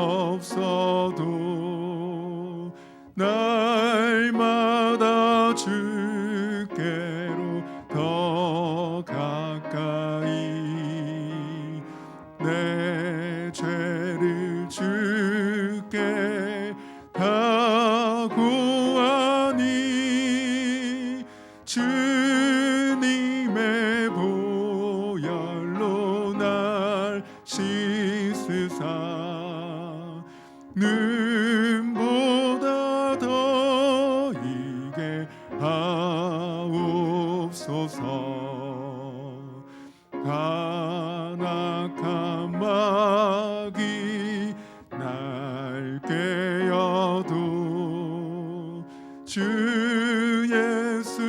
없어도 날마다 주께로 더 가까이 내 죄를 주께 다 고하니 주님의 보혈로 날 씻으사 눈보다 더 이게 하옵소서. 간악한 마귀 날 깨어도 주 예수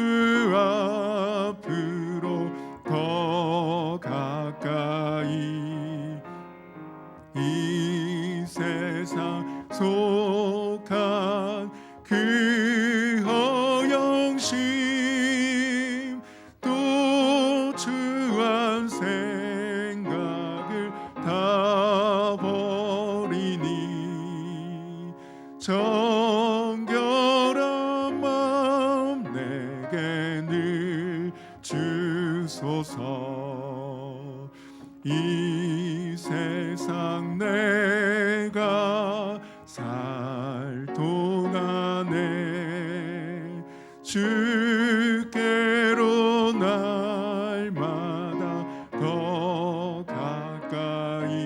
앞으로 더 가까이 이 세상 속한 그 허영심 또 주한 생각을 다 버리니 정결한 마음 내게 늘 주소서. 이 세상 내가 살 동안에 주께로 날마다 더 가까이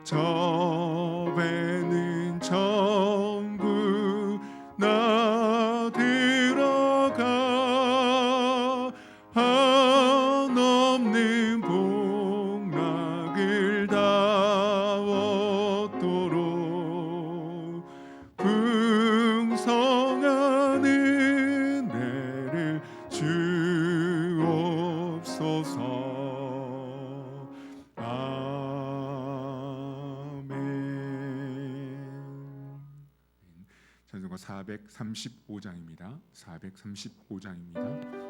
저 배는 천국 나 들어가 한없는 복락을 다 얻도록 풍성한 은혜를 주옵소서. 아멘. 찬송가 435장입니다. 435장입니다.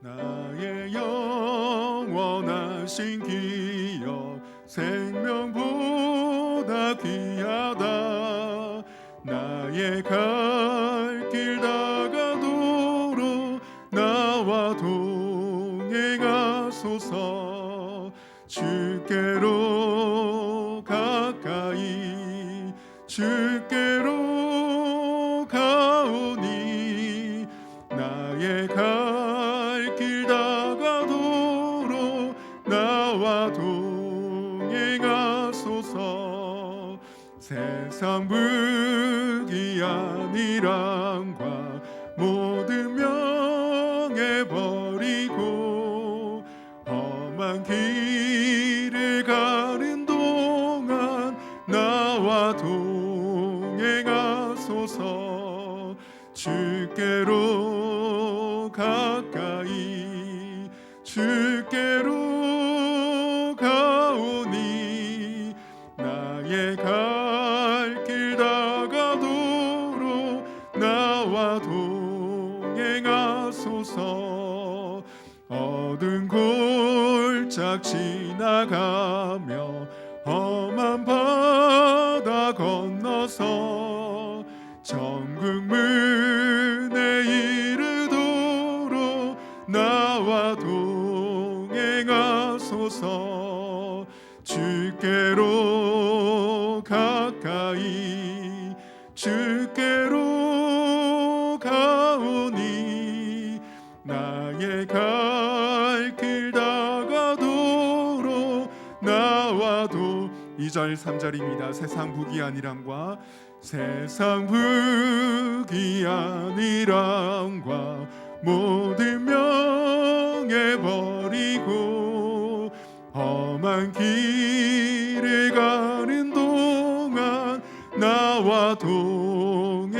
나의 영원하신 기업 생명보다 귀하다. 나의 갈 길 다가도록 나와 동행하소서. 주께로 가까이 주께로 가오니 나의 갈 길 다가도록 나와 동행하소서. 세상 부귀한 일함과 모든 명예 버리고 험한 길을 가는 동안 나와 동행하소서. 주께로 가까이 주께로 가오니 나의 갈 길 다가도록 나와 동행하소서. 어두운 골짝 지나가며 험한 바다 건너서 천국 문에 이르도록 나와 동행하소서. 주께로 가까이 주께로 가오니 나의 갈 길 다가도록 나와도 2절 3절입니다. 세상 부귀한 일함과 세상 부귀한 일함과 모든 명예 버리고 험한 길을 가는 동안 나와 동행하소서.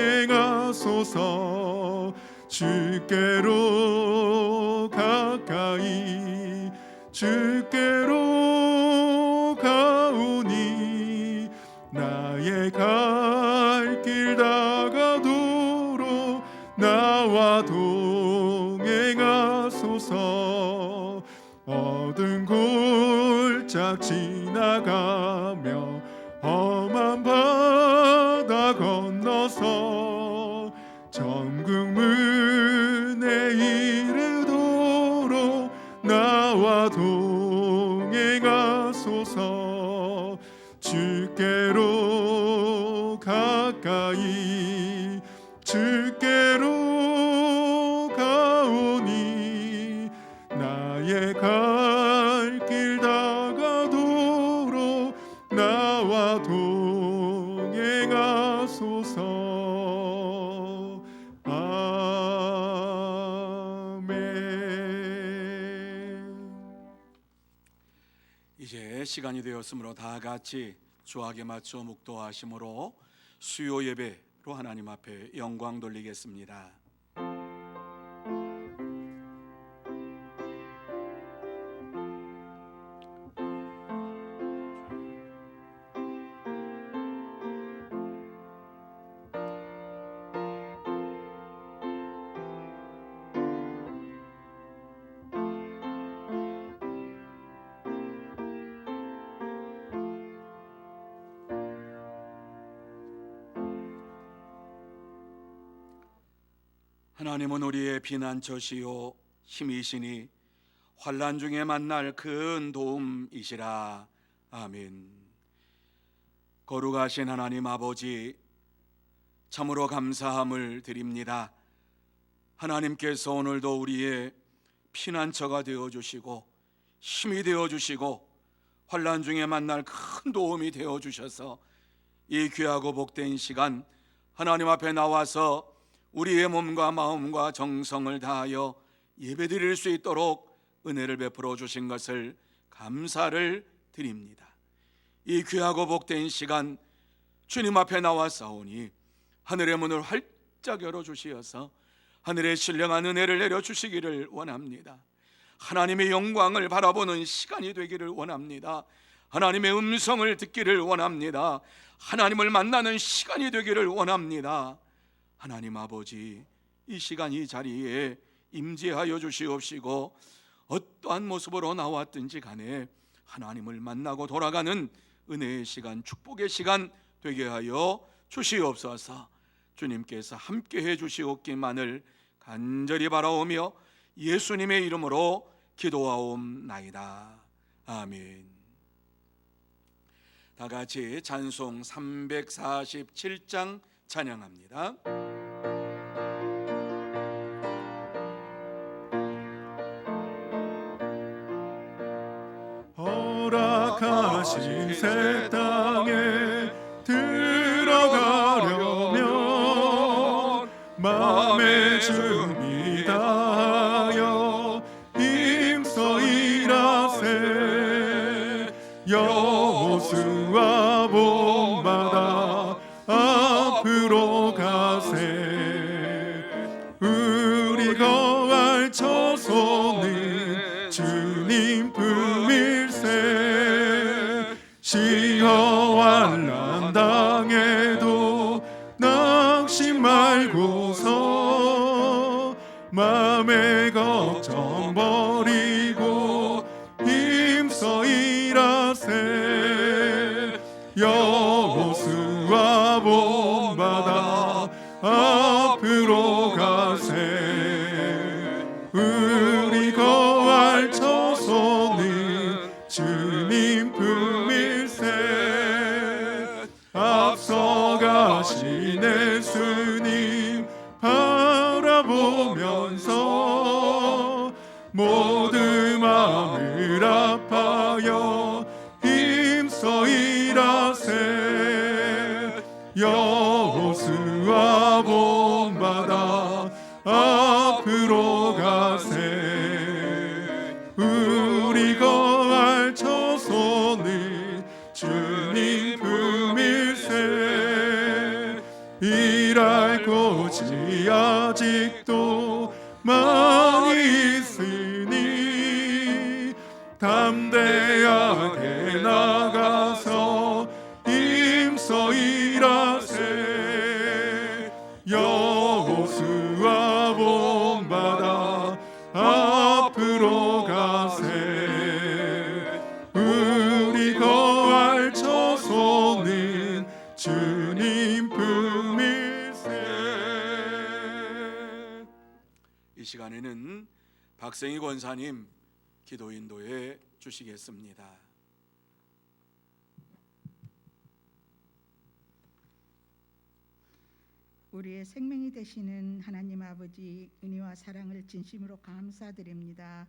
주께로 가까이 주께로 가오니 나의 갈 길 다가도록 나와 동행하소서. 동행하소서. 어두운 골짝 지나가며 험한 바다 건너서 천국 문에 이르도록 나와 동행하소서. 주께로 가까이 주께로 가오니 나의 갈 길 다가도록 나와 동행하소서. 아멘. 이제 시간이 되었으므로 다 같이 주악에 맞춰 묵도하심으로 수요 예배로 하나님 앞에 영광 돌리겠습니다. 하나님은 우리의 피난처시요 힘이시니 환난 중에 만날 큰 도움이시라. 아멘. 거룩하신 하나님 아버지, 참으로 감사함을 드립니다. 하나님께서 오늘도 우리의 피난처가 되어주시고 힘이 되어주시고 환난 중에 만날 큰 도움이 되어주셔서 이 귀하고 복된 시간 하나님 앞에 나와서 우리의 몸과 마음과 정성을 다하여 예배드릴 수 있도록 은혜를 베풀어 주신 것을 감사를 드립니다. 이 귀하고 복된 시간 주님 앞에 나와 싸우니 하늘의 문을 활짝 열어주시어서 하늘의 신령한 은혜를 내려주시기를 원합니다. 하나님의 영광을 바라보는 시간이 되기를 원합니다. 하나님의 음성을 듣기를 원합니다. 하나님을 만나는 시간이 되기를 원합니다. 하나님 아버지, 이 시간 이 자리에 임재하여 주시옵시고 어떠한 모습으로 나왔든지 간에 하나님을 만나고 돌아가는 은혜의 시간, 축복의 시간 되게 하여 주시옵소서. 주님께서 함께해 주시옵기만을 간절히 바라오며 예수님의 이름으로 기도하옵나이다. 아멘. 다 같이 찬송 347장 찬양합니다. 허락하신 새 땅에 들어가려면 마음의 준비 다하여 힘써 일하세. 여호수아 본받아 앞으로 가세. 우리 거할 처소는 주님 품일세. 시험 환난 당해도 낙심 말고서 마음의 걱정 버리고 힘써 일하세. 여호수아 본받아 앞으로 가세. 우리 거할 처소는 주님 품일세. 앞서가신 예수님 바라보면서 모두 마음을 아파여 힘써 일하세. 여호수아 본받아 앞으로 가세. 우리 거할 처소는 주님 품일세. 일할 곳이 아직도 많이 있으니 담대하게 앞으로 가세 우리 거할 처소는 주님 품일세. 이 시간에는 박생희 권사님 기도 인도해 주시겠습니다. 우리의 생명이 되시는 하나님 아버지, 은혜와 사랑을 진심으로 감사드립니다.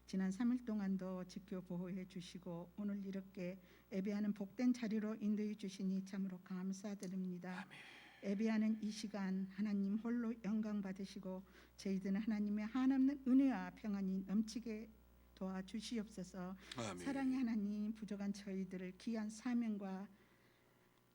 지난 3일 동안도 지켜 보호해 주시고 오늘 이렇게 예배하는 복된 자리로 인도해 주시니 참으로 감사드립니다. 예배하는 이 시간 하나님 홀로 영광 받으시고 저희들은 하나님의 한없는 은혜와 평안이 넘치게 도와주시옵소서. 아멘. 사랑의 하나님, 부족한 저희들을 귀한 사명과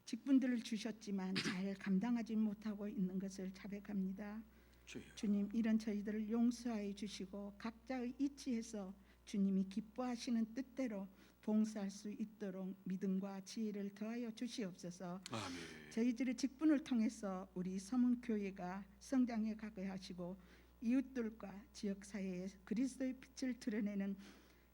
직분들을 주셨지만 잘 감당하지 못하고 있는 것을 자백합니다. 주여. 주님, 이런 저희들을 용서하여 주시고 각자의 이치에서 주님이 기뻐하시는 뜻대로 봉사할 수 있도록 믿음과 지혜를 더하여 주시옵소서. 아멘. 저희들의 직분을 통해서 우리 서문교회가 성장해 가게 하시고 이웃들과 지역사회에 그리스도의 빛을 드러내는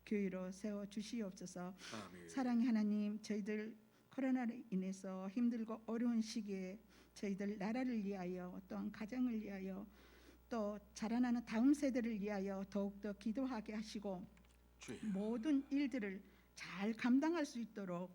교회로 세워 주시옵소서. 아멘. 사랑의 하나님, 저희들 코로나로 인해서 힘들고 어려운 시기에 저희들 나라를 위하여 또한 가정을 위하여 또 자라나는 다음 세대를 위하여 더욱더 기도하게 하시고 주여. 모든 일들을 잘 감당할 수 있도록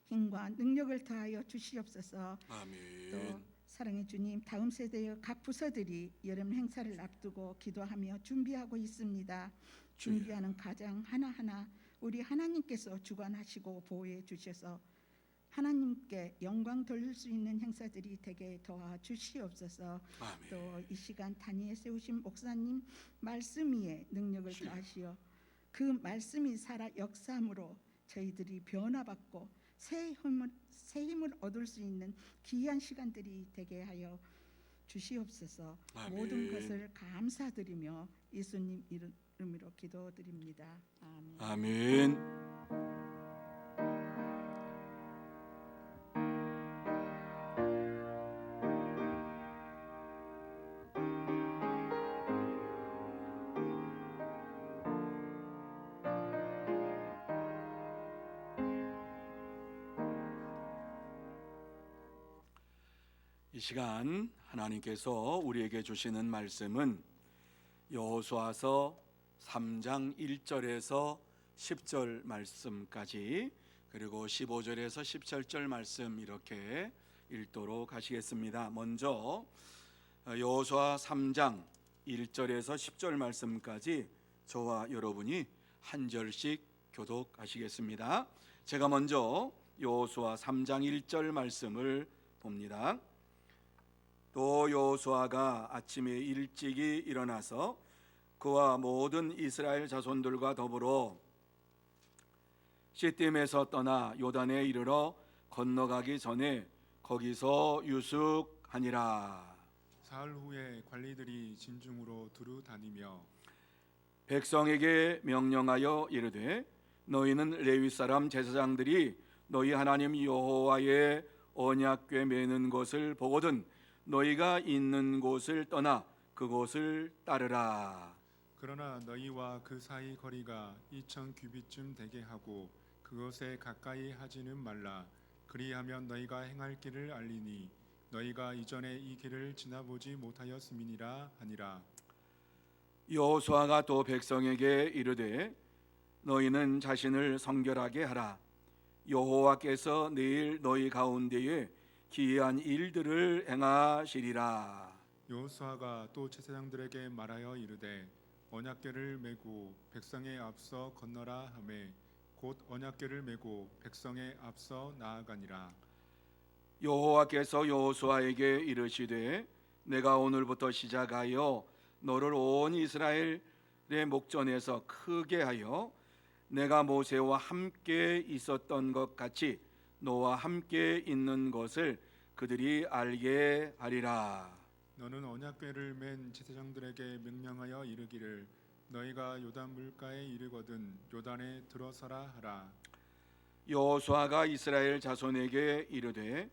힘과 능력을 더하여 주시옵소서. 아멘. 또 사랑의 주님, 다음 세대의 각 부서들이 여름 행사를 앞두고 기도하며 준비하고 있습니다. 준비하는 가정 하나하나 우리 하나님께서 주관하시고 보호해 주셔서 하나님께 영광 돌릴 수 있는 행사들이 되게 도와주시옵소서. 아멘. 또 이 시간 단위에 세우신 목사님 말씀 위에 능력을 주여. 더하시어 그 말씀이 살아 역사함으로 저희들이 변화받고 새 힘을 얻을 수 있는 귀한 시간들이 되게 하여 주시옵소서. 아멘. 모든 것을 감사드리며 예수님 이름으로 기도드립니다. 아멘. 아멘. 이 시간 하나님께서 우리에게 주시는 말씀은 여호수아서 3장 1절에서 10절 말씀까지 그리고 15절에서 17절 말씀 이렇게 읽도록 하시겠습니다. 먼저 여호수아 3장 1절에서 10절 말씀까지 저와 여러분이 한 절씩 교독하시겠습니다. 제가 먼저 여호수아 3장 1절 말씀을 봅니다. 또 여호수아가 아침에 일찍이 일어나서 그와 모든 이스라엘 자손들과 더불어 시딤에서 떠나 요단에 이르러 건너가기 전에 거기서 유숙하니라. 사흘 후에 관리들이 진중으로 두루 다니며 백성에게 명령하여 이르되 너희는 레위 사람 제사장들이 너희 하나님 여호와의 언약궤 매는 것을 보거든 너희가 있는 곳을 떠나 그곳을 따르라. 그러나 너희와 그 사이 거리가 2000 규빗쯤 되게 하고 그것에 가까이 하지는 말라. 그리하면 너희가 행할 길을 알리니 너희가 이전에 이 길을 지나보지 못하였음이니라 하니라. 여호수아가 또 백성에게 이르되 너희는 자신을 성결하게 하라. 여호와께서 내일 너희 가운데에 기이한 일들을 행하시리라. 여호수아가 또 제사장들에게 말하여 이르되 언약궤를 메고 백성에 앞서 건너라 하매 곧 언약궤를 메고 백성에 앞서 나아가니라. 여호와께서 여호수아에게 이르시되 내가 오늘부터 시작하여 너를 온 이스라엘의 목전에서 크게 하여 내가 모세와 함께 있었던 것 같이 너와 함께 있는 것을 그들이 알게 하리라. 너는 언약궤를 맨 제사장들에게 명령하여 이르기를 너희가 요단 물가에 이르거든 요단에 들어서라 하라. 여호수아가 이스라엘 자손에게 이르되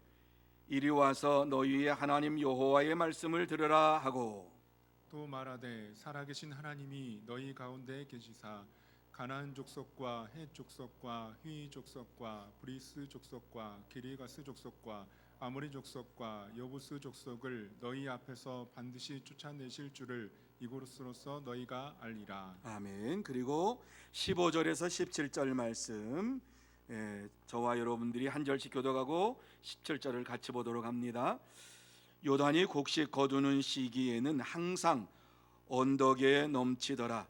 이리 와서 너희의 하나님 여호와의 말씀을 들으라 하고 또 말하되 살아계신 하나님이 너희 가운데 계시사 가나안 족속과 헷 족속과 휘 족속과 브리스 족속과 기리가스 족속과 아모리 족속과 여부스 족속을 너희 앞에서 반드시 쫓아내실 줄을 이곳으로서 너희가 알리라. 아멘. 그리고 15절에서 17절 말씀, 저와 여러분들이 한 절씩 교독하고 17절을 같이 보도록 합니다. 요단이 곡식 거두는 시기에는 항상 언덕에 넘치더라.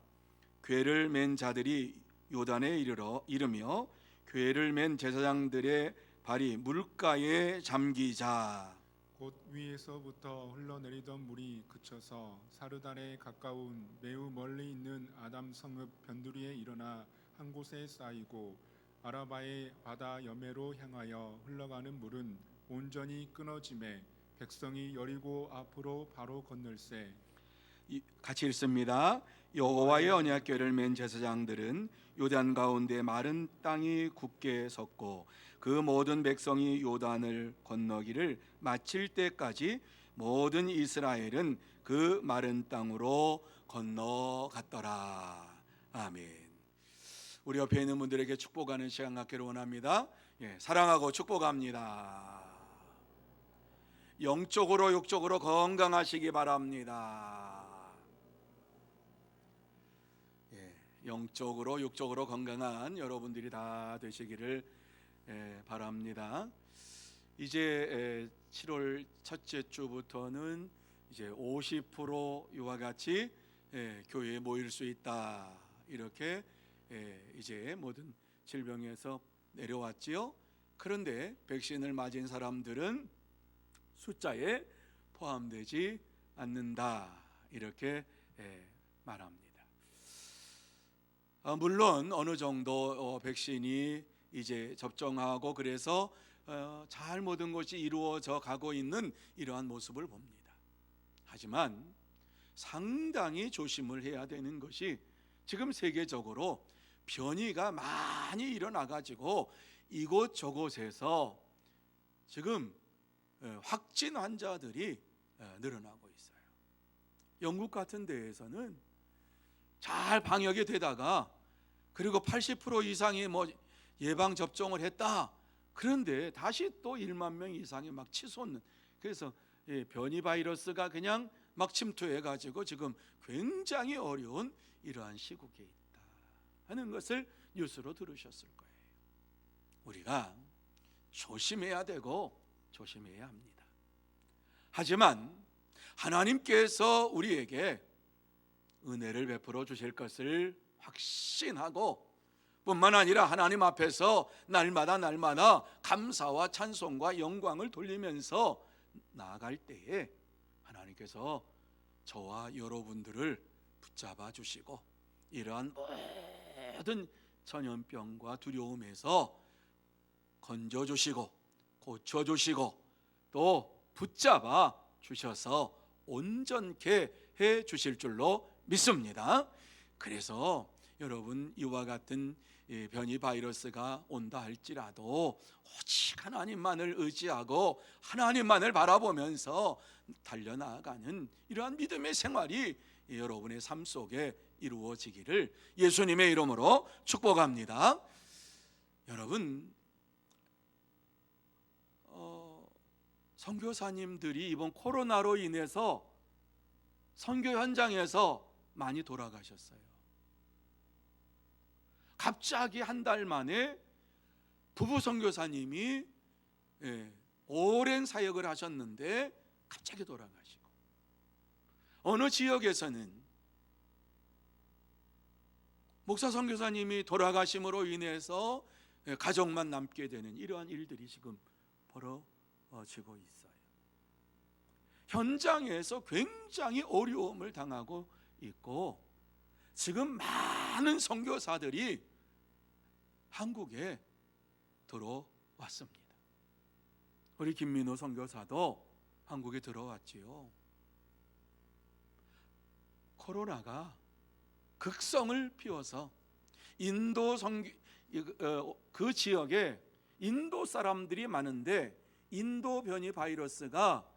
궤를 맨 자들이 요단에 이르며 궤를 맨 제사장들의 발이 물가에 잠기자. 곧 위에서부터 흘러내리던 물이 그쳐서 사르단에 가까운 매우 멀리 있는 아담 성읍 변두리에 일어나 한 곳에 쌓이고 아라바의 바다 여매로 향하여 흘러가는 물은 온전히 끊어짐에 백성이 여리고 앞으로 바로 건널세. 같이 읽습니다. 여호와의 언약궤를 맨 제사장들은 요단 가운데 마른 땅이 굳게 섰고 그 모든 백성이 요단을 건너기를 마칠 때까지 모든 이스라엘은 그 마른 땅으로 건너갔더라. 아멘. 우리 옆에 있는 분들에게 축복하는 시간 갖기를 원합니다. 사랑하고 축복합니다. 영적으로 육적으로 건강하시기 바랍니다. 영적으로 육적으로 건강한 여러분들이 다 되시기를 바랍니다. 이제 7월 첫째 주부터는 이제 50% 이와 같이 교회에 모일 수 있다. 이렇게 이제 모든 질병에서 내려왔지요. 그런데 백신을 맞은 사람들은 숫자에 포함되지 않는다. 이렇게 말합니다. 물론 어느 정도 백신이 이제 접종하고 그래서 잘 모든 것이 이루어져 가고 있는 이러한 모습을 봅니다. 하지만 상당히 조심을 해야 되는 것이 지금 세계적으로 변이가 많이 일어나 가지고 이곳저곳에서 지금 확진 환자들이 늘어나고 있어요. 영국 같은 데에서는 잘 방역이 되다가 그리고 80% 이상이 예방 접종을 했다. 그런데 다시 또 1만 명 이상이 막 치솟는. 그래서 변이 바이러스가 그냥 막 침투해 가지고 지금 굉장히 어려운 이러한 시국에 있다 하는 것을 뉴스로 들으셨을 거예요. 우리가 조심해야 되고 조심해야 합니다. 하지만 하나님께서 우리에게 은혜를 베풀어 주실 것을 확신하고 뿐만 아니라 하나님 앞에서 날마다 감사와 찬송과 영광을 돌리면서 나아갈 때에 하나님께서 저와 여러분들을 붙잡아 주시고 이러한 모든 전염병과 두려움에서 건져주시고 고쳐주시고 또 붙잡아 주셔서 온전케 해 주실 줄로 믿습니다. 그래서 여러분 이와 같은 변이 바이러스가 온다 할지라도 오직 하나님만을 의지하고 하나님만을 바라보면서 달려나가는 이러한 믿음의 생활이 여러분의 삶 속에 이루어지기를 예수님의 이름으로 축복합니다. 여러분 선교사님들이 이번 코로나로 인해서 선교 현장에서 많이 돌아가셨어요. 갑자기 한 달 만에 부부 선교사님이 오랜 사역을 하셨는데 갑자기 돌아가시고, 어느 지역에서는 목사 선교사님이 돌아가심으로 인해서 가족만 남게 되는 이러한 일들이 지금 벌어지고 있어요. 현장에서 굉장히 어려움을 당하고 있고 지금 많은 선교사들이 한국에 들어왔습니다. 우리 김민호 선교사도 한국에 들어왔지요. 코로나가 극성을 피워서 그 지역에 인도 사람들이 많은데 인도 변이 바이러스가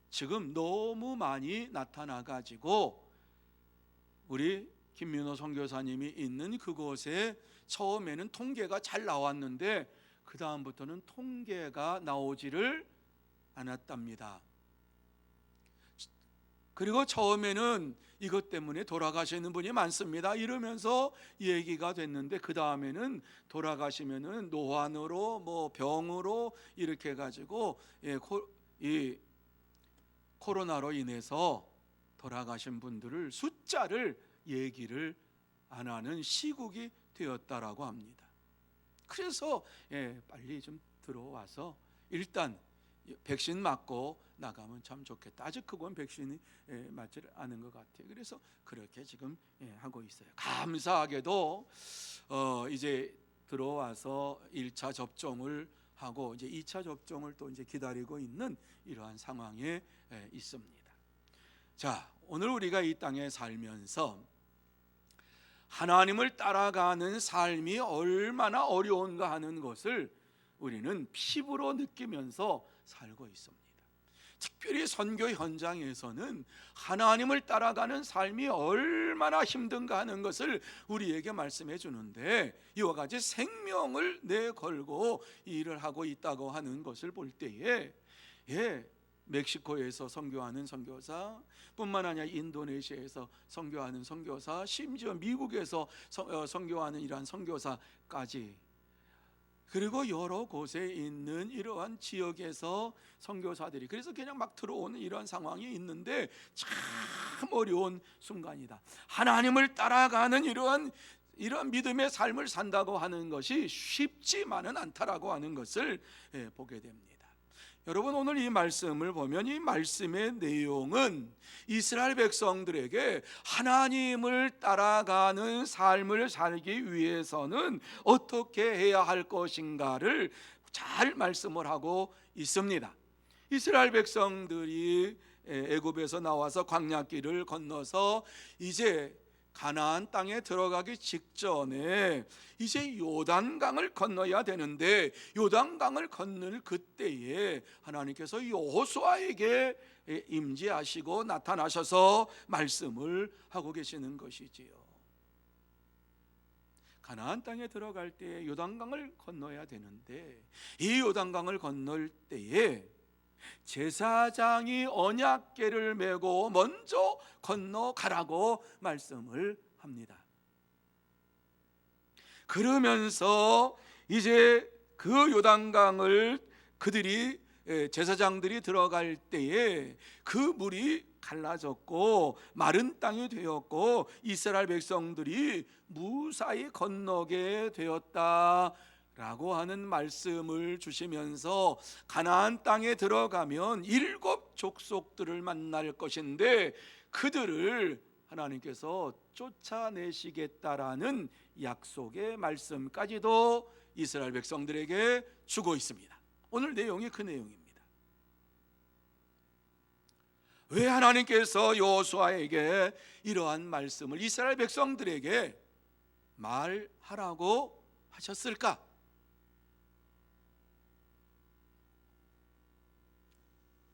지금 너무 많이 나타나 가지고 우리 김민호 선교사님이 있는 그곳에 처음에는 통계가 잘 나왔는데 그 다음부터는 통계가 나오지를 않았답니다. 그리고 처음에는 이것 때문에 돌아가시는 분이 많습니다 이러면서 얘기가 됐는데 그 다음에는 돌아가시면은 노환으로 뭐 병으로 이렇게 해가지고 이 코로나로 인해서 돌아가신 분들을 숫자를 얘기를 안 하는 시국이 되었다라고 합니다. 그래서 빨리 좀 들어와서 일단 백신 맞고 나가면 참 좋겠다. 아직 그건 백신이 맞지 않은 것 같아요. 그래서 그렇게 지금 하고 있어요. 감사하게도 이제 들어와서 1차 접종을 하고 이제 2차 접종을 또 이제 기다리고 있는 이러한 상황에 있습니다. 자, 오늘 우리가 이 땅에 살면서 하나님을 따라가는 삶이 얼마나 어려운가 하는 것을 우리는 피부로 느끼면서 살고 있습니다. 특별히 선교 현장에서는 하나님을 따라가는 삶이 얼마나 힘든가 하는 것을 우리에게 말씀해 주는데, 이와 같이 생명을 내걸고 일을 하고 있다고 하는 것을 볼 때에 멕시코에서 선교하는 선교사 뿐만 아니라 인도네시아에서 선교하는 선교사, 심지어 미국에서 선교하는 이러한 선교사까지, 그리고 여러 곳에 있는 이러한 지역에서 선교사들이 그래서 그냥 막 들어오는 이러한 상황이 있는데 참 어려운 순간이다. 하나님을 따라가는 이러한 믿음의 삶을 산다고 하는 것이 쉽지만은 않다라고 하는 것을 보게 됩니다. 여러분, 오늘 이 말씀을 보면 이 말씀의 내용은 이스라엘 백성들에게 하나님을 따라가는 삶을 살기 위해서는 어떻게 해야 할 것인가를 잘 말씀을 하고 있습니다. 이스라엘 백성들이 애굽에서 나와서 광야길을 건너서 이제 가나안 땅에 들어가기 직전에 이제 요단강을 건너야 되는데, 요단강을 건널 그때에 하나님께서 여호수아에게 임재하시고 나타나셔서 말씀을 하고 계시는 것이지요. 가나안 땅에 들어갈 때에 요단강을 건너야 되는데, 이 요단강을 건널 때에 제사장이 언약궤를 메고 먼저 건너가라고 말씀을 합니다. 그러면서 이제 그 요단강을 그들이 제사장들이 들어갈 때에 그 물이 갈라졌고 마른 땅이 되었고 이스라엘 백성들이 무사히 건너게 되었다 라고 하는 말씀을 주시면서 가나안 땅에 들어가면 7 족속들을 만날 것인데 그들을 하나님께서 쫓아내시겠다라는 약속의 말씀까지도 이스라엘 백성들에게 주고 있습니다. 오늘 내용이 그 내용입니다. 왜 하나님께서 여호수아에게 이러한 말씀을 이스라엘 백성들에게 말하라고 하셨을까?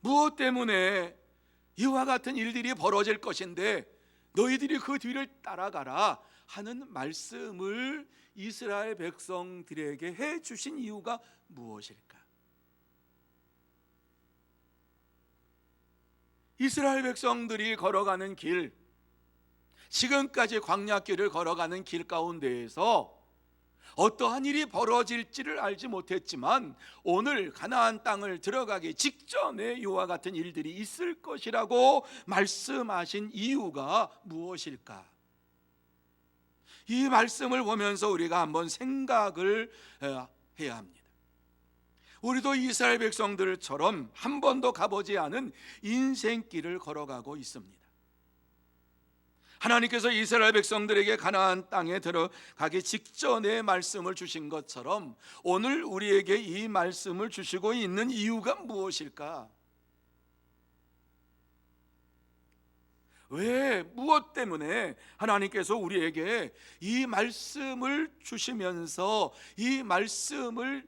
무엇 때문에 이와 같은 일들이 벌어질 것인데 너희들이 그 뒤를 따라가라 하는 말씀을 이스라엘 백성들에게 해 주신 이유가 무엇일까? 이스라엘 백성들이 걸어가는 길, 지금까지 광야길을 걸어가는 길 가운데에서 어떠한 일이 벌어질지를 알지 못했지만 오늘 가나안 땅을 들어가기 직전에 이와 같은 일들이 있을 것이라고 말씀하신 이유가 무엇일까? 이 말씀을 보면서 우리가 한번 생각을 해야 합니다. 우리도 이스라엘 백성들처럼 한 번도 가보지 않은 인생길을 걸어가고 있습니다. 하나님께서 이스라엘 백성들에게 가나안 땅에 들어가기 직전에 말씀을 주신 것처럼 오늘 우리에게 이 말씀을 주시고 있는 이유가 무엇일까? 왜, 무엇 때문에 하나님께서 우리에게 이 말씀을 주시면서 이 말씀을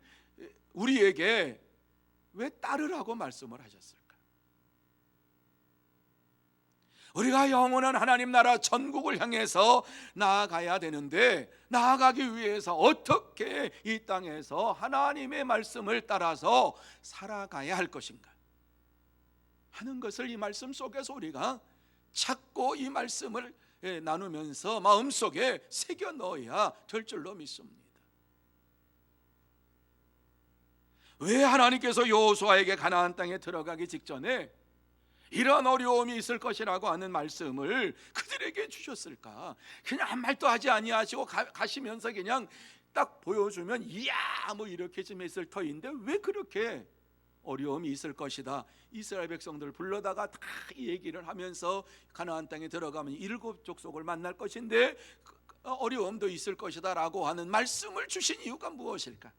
우리에게 왜 따르라고 말씀을 하셨을까? 우리가 영원한 하나님 나라 천국을 향해서 나아가야 되는데, 나아가기 위해서 어떻게 이 땅에서 하나님의 말씀을 따라서 살아가야 할 것인가 하는 것을 이 말씀 속에서 우리가 찾고 이 말씀을 나누면서 마음속에 새겨 넣어야 될 줄로 믿습니다. 왜 하나님께서 여호수아에게 가나안 땅에 들어가기 직전에 이런 어려움이 있을 것이라고 하는 말씀을 그들에게 주셨을까? 그냥 한 말도 하지 아니하시고 가시면서 그냥 딱 보여주면 이야 뭐 이렇게 좀 했을 터인데 왜 그렇게 어려움이 있을 것이다. 이스라엘 백성들을 불러다가 다 얘기를 하면서 가나안 땅에 들어가면 7 족속을 만날 것인데 어려움도 있을 것이다 라고 하는 말씀을 주신 이유가 무엇일까?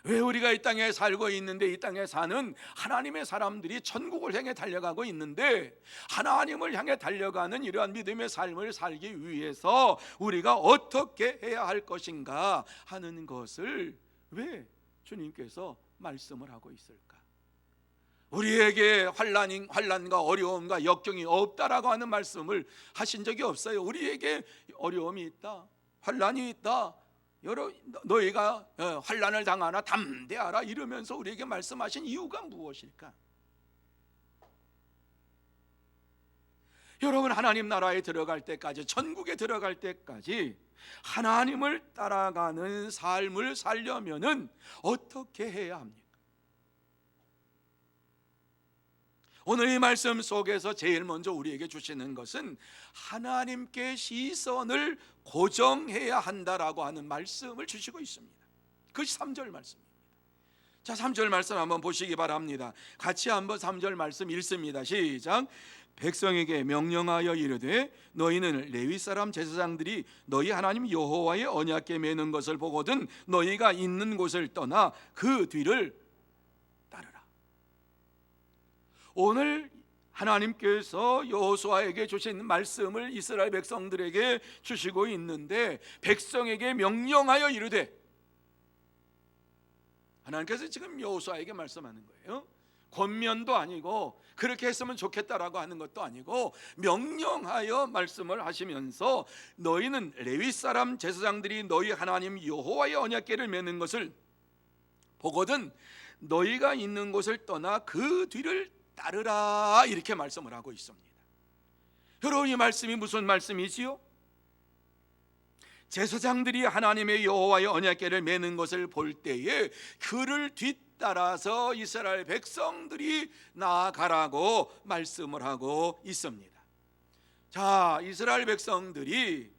왜 우리가 이 땅에 살고 있는데, 이 땅에 사는 하나님의 사람들이 천국을 향해 달려가고 있는데, 하나님을 향해 달려가는 이러한 믿음의 삶을 살기 위해서 우리가 어떻게 해야 할 것인가 하는 것을 왜 주님께서 말씀을 하고 있을까? 우리에게 환난과 어려움과 역경이 없다라고 하는 말씀을 하신 적이 없어요. 우리에게 어려움이 있다, 환난이 있다, 너희가 환난을 당하나 담대하라 이러면서 우리에게 말씀하신 이유가 무엇일까? 여러분, 하나님 나라에 들어갈 때까지, 천국에 들어갈 때까지 하나님을 따라가는 삶을 살려면은 어떻게 해야 합니까? 오늘 이 말씀 속에서 제일 먼저 우리에게 주시는 것은 하나님께 시선을 고정해야 한다라고 하는 말씀을 주시고 있습니다. 그것이 3절 말씀입니다. 자, 3절 말씀 한번 보시기 바랍니다. 같이 한번 3절 말씀 읽습니다. 시작. 백성에게 명령하여 이르되 너희는 레위 사람 제사장들이 너희 하나님 여호와의 언약궤 매는 것을 보거든 너희가 있는 곳을 떠나 그 뒤를 따르라. 오늘 하나님께서 여호수아에게 주신 말씀을 이스라엘 백성들에게 주시고 있는데, 백성에게 명령하여 이르되, 하나님께서 지금 여호수아에게 말씀하는 거예요. 권면도 아니고 그렇게 했으면 좋겠다라고 하는 것도 아니고 명령하여 말씀을 하시면서 너희는 레위 사람 제사장들이 너희 하나님 여호와의 언약궤를 매는 것을 보거든 너희가 있는 곳을 떠나 그 뒤를 따르라 이렇게 말씀을 하고 있습니다. 여러분, 이 말씀이 무슨 말씀이지요? 제사장들이 하나님의 여호와의 언약궤를 매는 것을 볼 때에 그를 뒤따라서 이스라엘 백성들이 나아가라고 말씀을 하고 있습니다. 자, 이스라엘 백성들이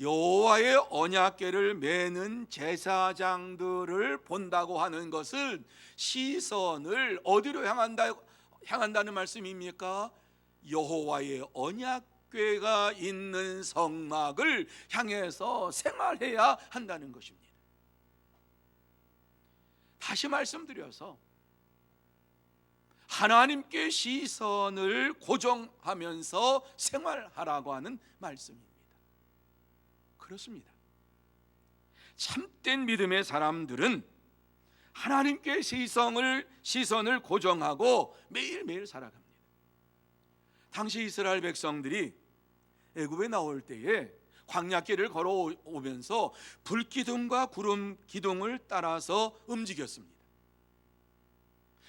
여호와의 언약궤를 매는 제사장들을 본다고 하는 것은 시선을 어디로 향한다는 말씀입니까? 여호와의 언약궤가 있는 성막을 향해서 생활해야 한다는 것입니다. 다시 말씀드려서 하나님께 시선을 고정하면서 생활하라고 하는 말씀입니다. 그렇습니다. 참된 믿음의 사람들은 하나님께 시선을 고정하고 매일매일 살아갑니다. 당시 이스라엘 백성들이 애굽에 나올 때에 광야길을 걸어오면서 불기둥과 구름 기둥을 따라서 움직였습니다.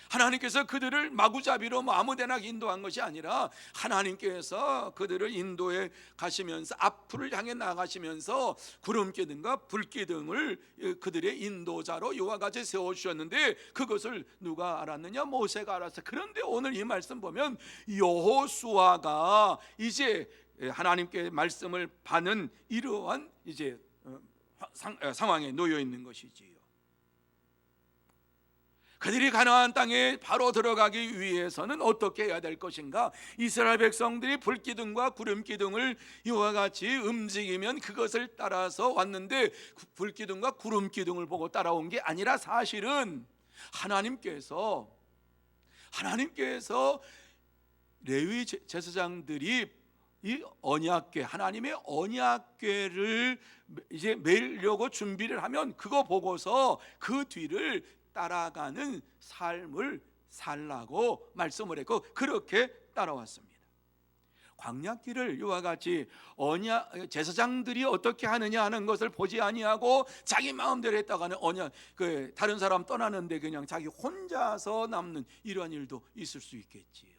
하나님께서 그들을 마구잡이로 아무데나 인도한 것이 아니라 하나님께서 그들을 인도해 가시면서 앞을 향해 나가시면서 구름기둥과 불기둥을 그들의 인도자로 이와 같이 세워주셨는데 그것을 누가 알았느냐? 모세가 알았어. 그런데 오늘 이 말씀 보면 여호수아가 이제 하나님께 말씀을 받는 이러한 이제 상황에 놓여 있는 것이지요. 그들이 가나안 땅에 바로 들어가기 위해서는 어떻게 해야 될 것인가? 이스라엘 백성들이 불기둥과 구름기둥을 이와 같이 움직이면 그것을 따라서 왔는데 불기둥과 구름기둥을 보고 따라온 게 아니라 사실은 하나님께서 레위 제사장들이 이 언약궤, 하나님의 언약궤를 이제 매려고 준비를 하면 그거 보고서 그 뒤를 따라가는 삶을 살라고 말씀을 했고 그렇게 따라왔습니다. 광야길을 이와 같이 언약 제사장들이 어떻게 하느냐 하는 것을 보지 아니하고 자기 마음대로 했다가는 언약 다른 사람 떠나는데 그냥 자기 혼자서 남는 이러한 일도 있을 수 있겠지요.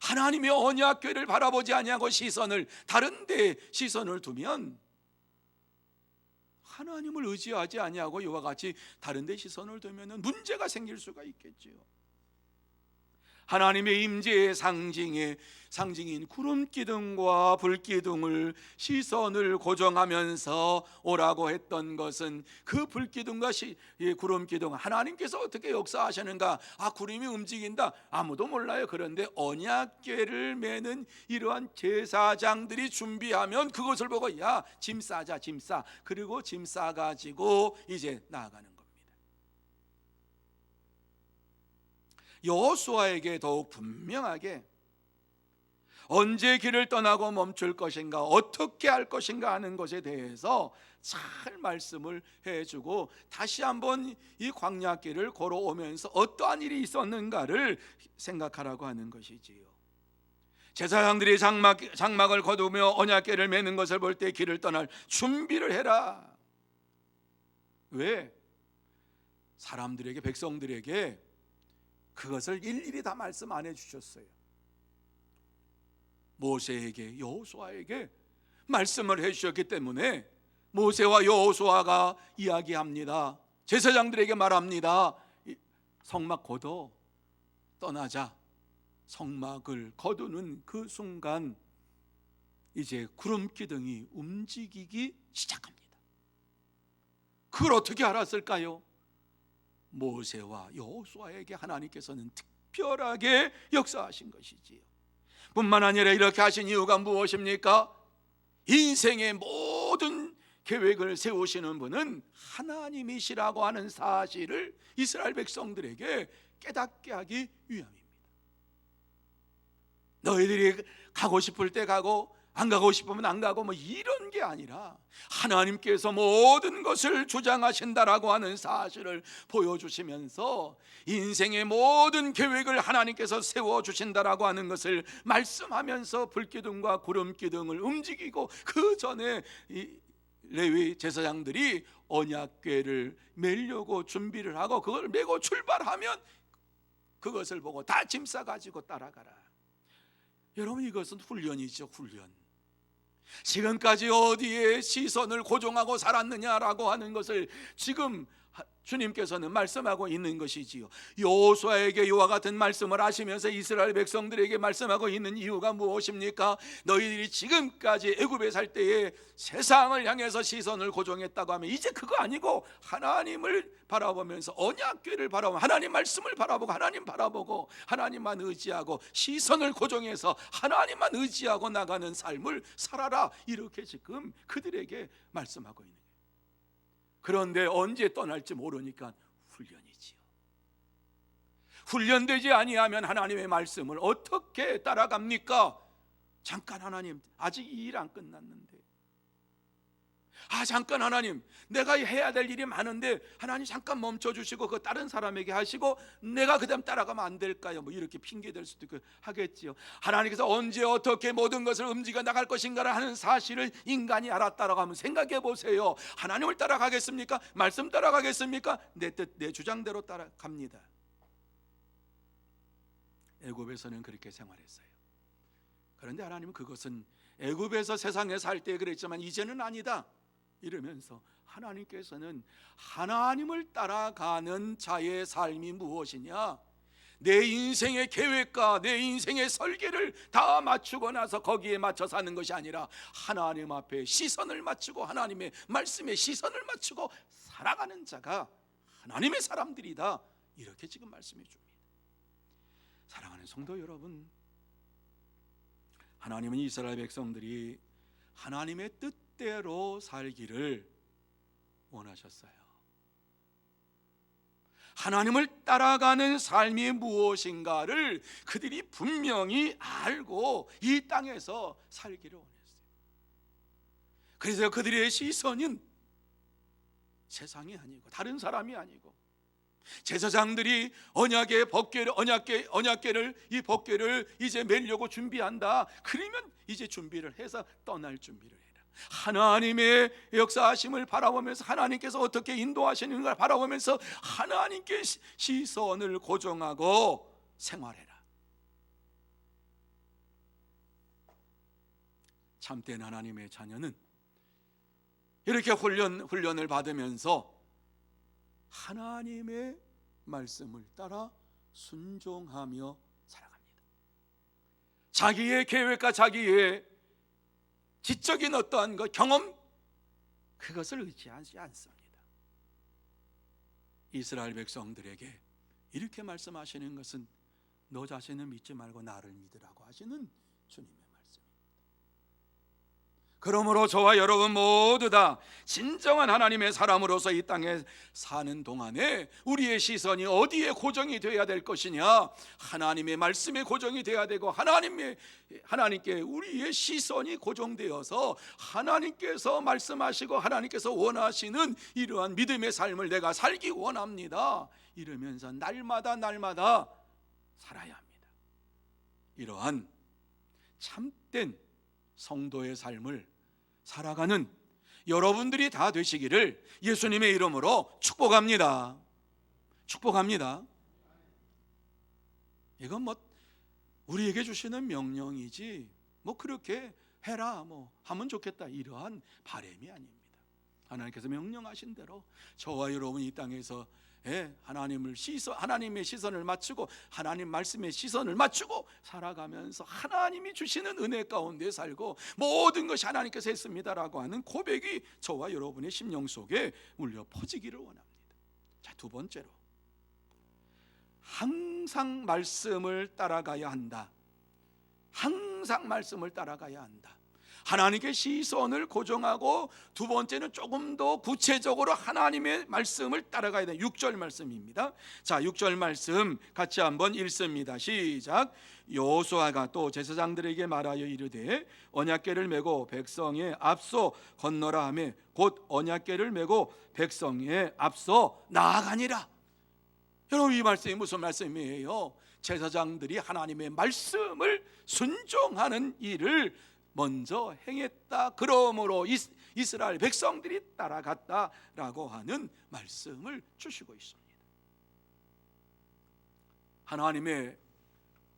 하나님의 언약궤를 바라보지 아니하고 다른 데 시선을 두면 하나님을 의지하지 아니하고 이와 같이 다른 데 시선을 두면 문제가 생길 수가 있겠지요. 하나님의 임재의 상징인 구름기둥과 불기둥을 시선을 고정하면서 오라고 했던 것은 그 불기둥과 구름기둥 하나님께서 어떻게 역사하시는가? 구름이 움직인다 아무도 몰라요. 그런데 언약궤를 매는 이러한 제사장들이 준비하면 그것을 보고 야 짐 싸자 짐 싸. 그리고 짐 싸가지고 이제 나아가는 겁니다. 여호수아에게 더욱 분명하게 언제 길을 떠나고 멈출 것인가 어떻게 할 것인가 하는 것에 대해서 잘 말씀을 해주고 다시 한번 이 광야길을 걸어오면서 어떠한 일이 있었는가를 생각하라고 하는 것이지요. 제사장들이 장막을 거두며 언약궤를 매는 것을 볼 때 길을 떠날 준비를 해라. 왜? 사람들에게 백성들에게 그것을 일일이 다 말씀 안 해주셨어요. 모세에게 여호수아에게 말씀을 해주셨기 때문에 모세와 여호수아가 이야기합니다. 제사장들에게 말합니다. 성막 걷어 떠나자. 성막을 거두는 그 순간 이제 구름기둥이 움직이기 시작합니다. 그걸 어떻게 알았을까요? 모세와 여호수아에게 하나님께서는 특별하게 역사하신 것이지요. 뿐만 아니라 이렇게 하신 이유가 무엇입니까? 인생의 모든 계획을 세우시는 분은 하나님이시라고 하는 사실을 이스라엘 백성들에게 깨닫게 하기 위함입니다. 너희들이 가고 싶을 때 가고 안 가고 싶으면 안 가고 이런 게 아니라 하나님께서 모든 것을 주장하신다라고 하는 사실을 보여주시면서 인생의 모든 계획을 하나님께서 세워주신다라고 하는 것을 말씀하면서 불기둥과 구름기둥을 움직이고 그 전에 이 레위 제사장들이 언약궤를 매려고 준비를 하고 그걸 메고 출발하면 그것을 보고 다 짐 싸가지고 따라가라. 여러분 이것은 훈련이죠. 훈련. 지금까지 어디에 시선을 고정하고 살았느냐라고 하는 것을 지금 주님께서는 말씀하고 있는 것이지요. 여호수아에게 이와 같은 말씀을 하시면서 이스라엘 백성들에게 말씀하고 있는 이유가 무엇입니까? 너희들이 지금까지 애굽에 살 때에 세상을 향해서 시선을 고정했다고 하면 이제 그거 아니고 하나님을 바라보면서 언약궤를 바라보고 하나님 말씀을 바라보고 하나님 바라보고 하나님만 의지하고 시선을 고정해서 하나님만 의지하고 나가는 삶을 살아라. 이렇게 지금 그들에게 말씀하고 있는 거예요. 그런데 언제 떠날지 모르니까 훈련이지요. 훈련되지 아니하면 하나님의 말씀을 어떻게 따라갑니까? 잠깐 하나님 아직 이 일 안 끝났는데 잠깐 하나님 내가 해야 될 일이 많은데 하나님 잠깐 멈춰주시고 그 다른 사람에게 하시고 내가 그 다음 따라가면 안 될까요? 이렇게 핑계댈 수도 있고 하겠지요. 하나님께서 언제 어떻게 모든 것을 움직여 나갈 것인가를 하는 사실을 인간이 알았다라고 하면 생각해 보세요. 하나님을 따라가겠습니까? 말씀 따라가겠습니까? 내 뜻, 내 주장대로 따라갑니다. 애굽에서는 그렇게 생활했어요. 그런데 하나님은 그것은 애굽에서 세상에 살 때 그랬지만 이제는 아니다 이러면서 하나님께서는 하나님을 따라가는 자의 삶이 무엇이냐, 내 인생의 계획과 내 인생의 설계를 다 맞추고 나서 거기에 맞춰 사는 것이 아니라 하나님 앞에 시선을 맞추고 하나님의 말씀에 시선을 맞추고 살아가는 자가 하나님의 사람들이다. 이렇게 지금 말씀해 줍니다. 사랑하는 성도 여러분, 하나님은 이스라엘 백성들이 하나님의 뜻대로 살기를 원하셨어요. 하나님을 따라가는 삶이 무엇인가를 그들이 분명히 알고 이 땅에서 살기를 원했어요. 그래서 그들의 시선은 세상이 아니고 다른 사람이 아니고 제사장들이 언약의 법궤를 언약궤를 이 법궤를 이제 매려고 준비한다. 그러면 이제 준비를 해서 떠날 준비를 해라. 하나님의 역사하심을 바라보면서 하나님께서 어떻게 인도하시는가를 바라보면서 하나님께 시선을 고정하고 생활해라. 참된 하나님의 자녀는 이렇게 훈련을 받으면서 하나님의 말씀을 따라 순종하며 살아갑니다. 자기의 계획과 자기의 지적인 어떠한 경험, 그것을 의지하지 않습니다. 이스라엘 백성들에게 이렇게 말씀하시는 것은 너 자신을 믿지 말고 나를 믿으라고 하시는 주님의 말씀입니다. 그러므로 저와 여러분 모두 다 진정한 하나님의 사람으로서 이 땅에 사는 동안에 우리의 시선이 어디에 고정이 되어야 될 것이냐? 하나님의 말씀에 고정이 되어야 되고, 하나님께 우리의 시선이 고정되어서 하나님께서 말씀하시고 하나님께서 원하시는 이러한 믿음의 삶을 내가 살기 원합니다. 이러면서 날마다 살아야 합니다. 이러한 참된 성도의 삶을 살아가는 여러분들이 다 되시기를 예수님의 이름으로 축복합니다. 축복합니다. 이건 우리에게 주시는 명령이지 그렇게 해라 하면 좋겠다 이러한 바람이 아닙니다. 하나님께서 명령하신 대로 저와 여러분이 이 땅에서 하나님의 시선을 맞추고 하나님 말씀의 시선을 맞추고 살아가면서 하나님이 주시는 은혜 가운데 살고 모든 것이 하나님께서 했습니다라고 하는 고백이 저와 여러분의 심령 속에 울려 퍼지기를 원합니다. 자, 두 번째로, 항상 말씀을 따라가야 한다. 항상 말씀을 따라가야 한다. 하나님께 시선을 고정하고, 두 번째는 조금 더 구체적으로 하나님의 말씀을 따라가야 돼요. 6절 말씀입니다. 자, 6절 말씀 같이 한번 읽습니다. 시작. 여호수아가 또 제사장들에게 말하여 이르되 언약궤를 메고 백성의 앞서 건너라 하며 곧 언약궤를 메고 백성의 앞서 나아가니라. 여러분, 이 말씀이 무슨 말씀이에요? 제사장들이 하나님의 말씀을 순종하는 일을 먼저 행했다. 그러므로 이스라엘 백성들이 따라갔다라고 하는 말씀을 주시고 있습니다. 하나님의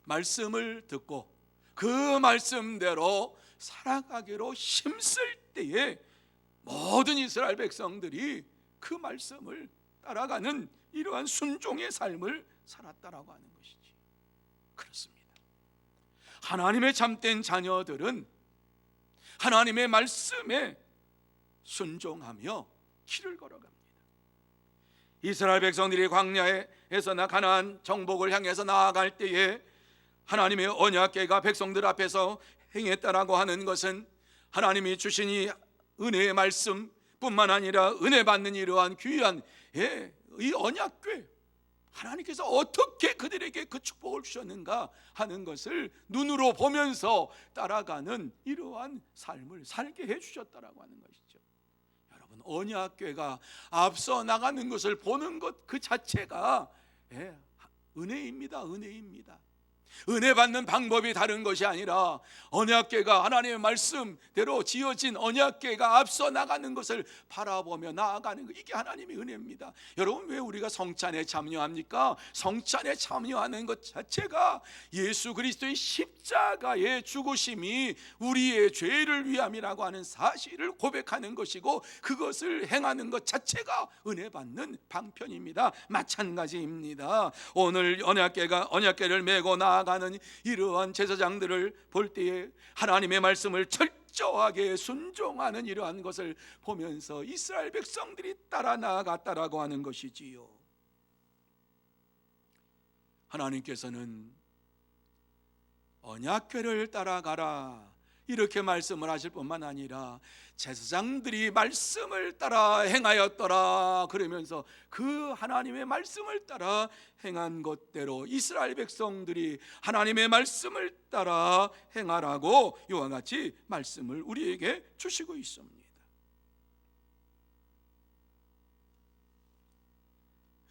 말씀을 듣고 그 말씀대로 살아가기로 힘쓸 때에 모든 이스라엘 백성들이 그 말씀을 따라가는 이러한 순종의 삶을 살았다라고 하는 것이지. 그렇습니다. 하나님의 참된 자녀들은 하나님의 말씀에 순종하며 길을 걸어갑니다. 이스라엘 백성들이 광야에서 가나안 정복을 향해서 나아갈 때에 하나님의 언약궤가 백성들 앞에서 행했다라고 하는 것은 하나님이 주신 이 은혜의 말씀뿐만 아니라 은혜 받는 이러한 귀한 이 언약궤, 하나님께서 어떻게 그들에게 그 축복을 주셨는가 하는 것을 눈으로 보면서 따라가는 이러한 삶을 살게 해주셨다라고 하는 것이죠. 여러분, 언약궤가 앞서 나가는 것을 보는 것 그 자체가 은혜입니다. 은혜입니다. 은혜 받는 방법이 다른 것이 아니라 언약궤가 하나님의 말씀대로 지어진 언약궤가 앞서 나가는 것을 바라보며 나아가는 것, 이게 하나님의 은혜입니다. 여러분, 왜 우리가 성찬에 참여합니까? 성찬에 참여하는 것 자체가 예수 그리스도의 십자가의 죽으심이 우리의 죄를 위함이라고 하는 사실을 고백하는 것이고, 그것을 행하는 것 자체가 은혜 받는 방편입니다. 마찬가지입니다. 오늘 언약궤를 메고 나아가는 이러한 제사장들을 볼 때에 하나님의 말씀을 철저하게 순종하는 이러한 것을 보면서 이스라엘 백성들이 따라 나아갔다라고 하는 것이지요. 하나님께서는 언약궤를 따라가라 이렇게 말씀을 하실 뿐만 아니라 제사장들이 말씀을 따라 행하였더라 그러면서 그 하나님의 말씀을 따라 행한 것대로 이스라엘 백성들이 하나님의 말씀을 따라 행하라고 이와 같이 말씀을 우리에게 주시고 있습니다.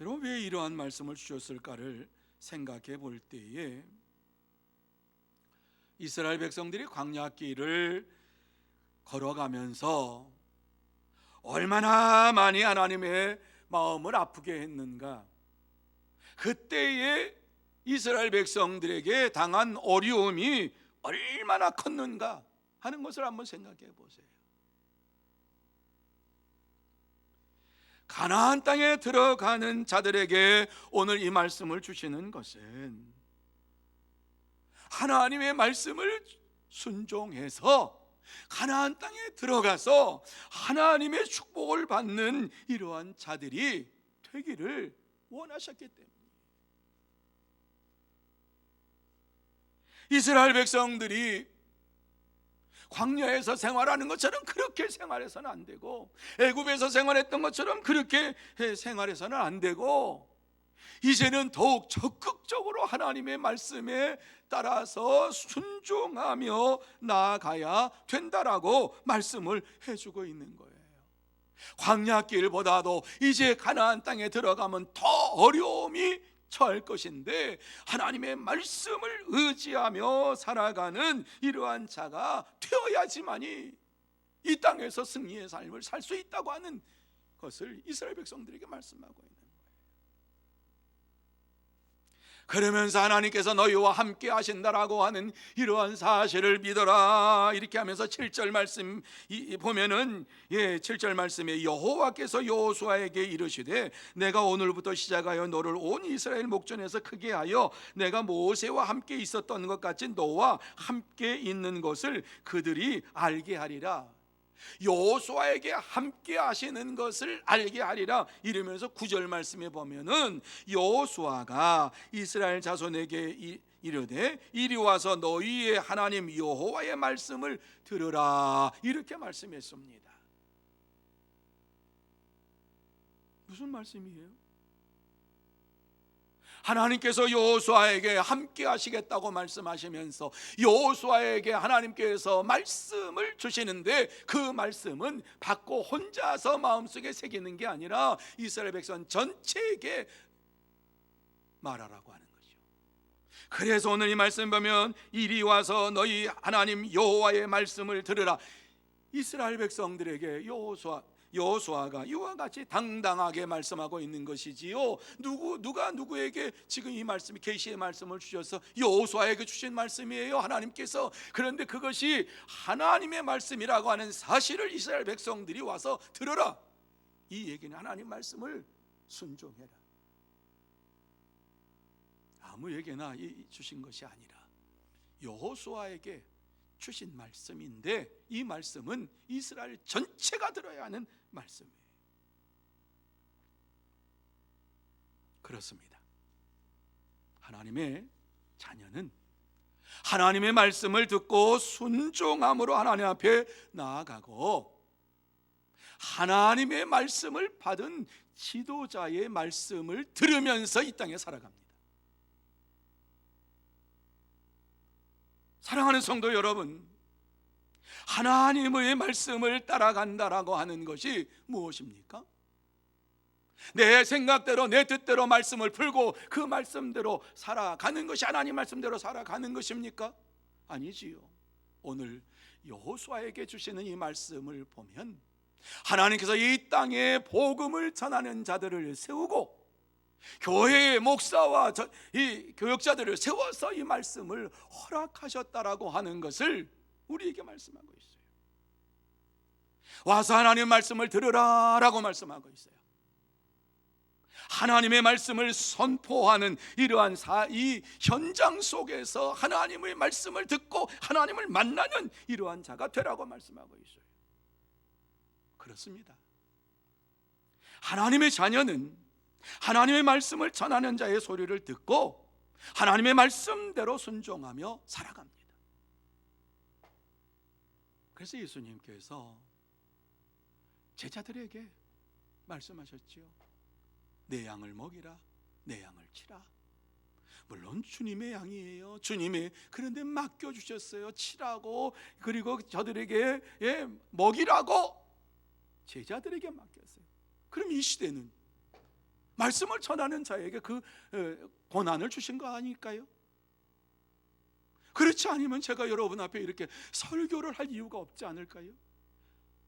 여러분, 왜 이러한 말씀을 주셨을까를 생각해 볼 때에 이스라엘 백성들이 광야길을 걸어가면서 얼마나 많이 하나님의 마음을 아프게 했는가, 그때에 이스라엘 백성들에게 당한 어려움이 얼마나 컸는가 하는 것을 한번 생각해 보세요. 가나안 땅에 들어가는 자들에게 오늘 이 말씀을 주시는 것은 하나님의 말씀을 순종해서 가나안 땅에 들어가서 하나님의 축복을 받는 이러한 자들이 되기를 원하셨기 때문에, 이스라엘 백성들이 광야에서 생활하는 것처럼 그렇게 생활해서는 안 되고, 애굽에서 생활했던 것처럼 그렇게 생활해서는 안 되고, 이제는 더욱 적극적으로 하나님의 말씀에 따라서 순종하며 나아가야 된다라고 말씀을 해주고 있는 거예요. 광야길보다도 이제 가나안 땅에 들어가면 더 어려움이 처할 것인데, 하나님의 말씀을 의지하며 살아가는 이러한 자가 되어야지만이 이 땅에서 승리의 삶을 살 수 있다고 하는 것을 이스라엘 백성들에게 말씀하고 있는 거예요. 그러면서 하나님께서 너희와 함께 하신다라고 하는 이러한 사실을 믿어라, 이렇게 하면서 7절 말씀 보면은 7절 말씀에 여호와께서 여호수아에게 이르시되 내가 오늘부터 시작하여 너를 온 이스라엘 목전에서 크게 하여 내가 모세와 함께 있었던 것 같이 너와 함께 있는 것을 그들이 알게 하리라. 여호수아에게 함께 하시는 것을 알게 하리라 이러면서 9절 말씀에 보면은 여호수아가 이스라엘 자손에게 이르되 이리 와서 너희의 하나님 여호와의 말씀을 들으라, 이렇게 말씀했습니다. 무슨 말씀이에요? 하나님께서 여호수아에게 함께 하시겠다고 말씀하시면서 여호수아에게 하나님께서 말씀을 주시는데, 그 말씀은 받고 혼자서 마음속에 새기는 게 아니라 이스라엘 백성 전체에게 말하라고 하는 거죠. 그래서 오늘 이 말씀 보면 이리 와서 너희 하나님 여호와의 말씀을 들으라. 이스라엘 백성들에게 여호수아가 이와 같이 당당하게 말씀하고 있는 것이지요. 누가 누구에게 지금 이 말씀이 계시의 말씀을 주셔서 여호수아에게 주신 말씀이에요, 하나님께서. 그런데 그것이 하나님의 말씀이라고 하는 사실을 이스라엘 백성들이 와서 들어라. 이 얘기는 하나님 말씀을 순종해라. 아무 얘기나 주신 것이 아니라 여호수아에게 주신 말씀인데, 이 말씀은 이스라엘 전체가 들어야 하는 말씀이에요. 그렇습니다. 하나님의 자녀는 하나님의 말씀을 듣고 순종함으로 하나님 앞에 나아가고, 하나님의 말씀을 받은 지도자의 말씀을 들으면서 이 땅에 살아갑니다. 사랑하는 성도 여러분, 하나님의 말씀을 따라간다라고 하는 것이 무엇입니까? 내 생각대로 내 뜻대로 말씀을 풀고 그 말씀대로 살아가는 것이 하나님 말씀대로 살아가는 것입니까? 아니지요. 오늘 여호수아에게 주시는 이 말씀을 보면 하나님께서 이 땅에 복음을 전하는 자들을 세우고 교회의 목사와 이 교역자들을 세워서 이 말씀을 허락하셨다라고 하는 것을 우리에게 말씀하고 있어요. 와서 하나님의 말씀을 들으라라고 말씀하고 있어요. 하나님의 말씀을 선포하는 이러한 이 현장 속에서 하나님의 말씀을 듣고 하나님을 만나는 이러한 자가 되라고 말씀하고 있어요. 그렇습니다. 하나님의 자녀는 하나님의 말씀을 전하는 자의 소리를 듣고 하나님의 말씀대로 순종하며 살아갑니다. 그래서 예수님께서 제자들에게 말씀하셨지요. 내 양을 먹이라, 내 양을 치라. 물론 주님의 양이에요. 주님의, 그런데 맡겨주셨어요. 치라고, 그리고 저들에게 먹이라고 제자들에게 맡겼어요. 그럼 이 시대는 말씀을 전하는 자에게 그 고난을 주신 거 아닐까요? 그렇지 않으면 제가 여러분 앞에 이렇게 설교를 할 이유가 없지 않을까요?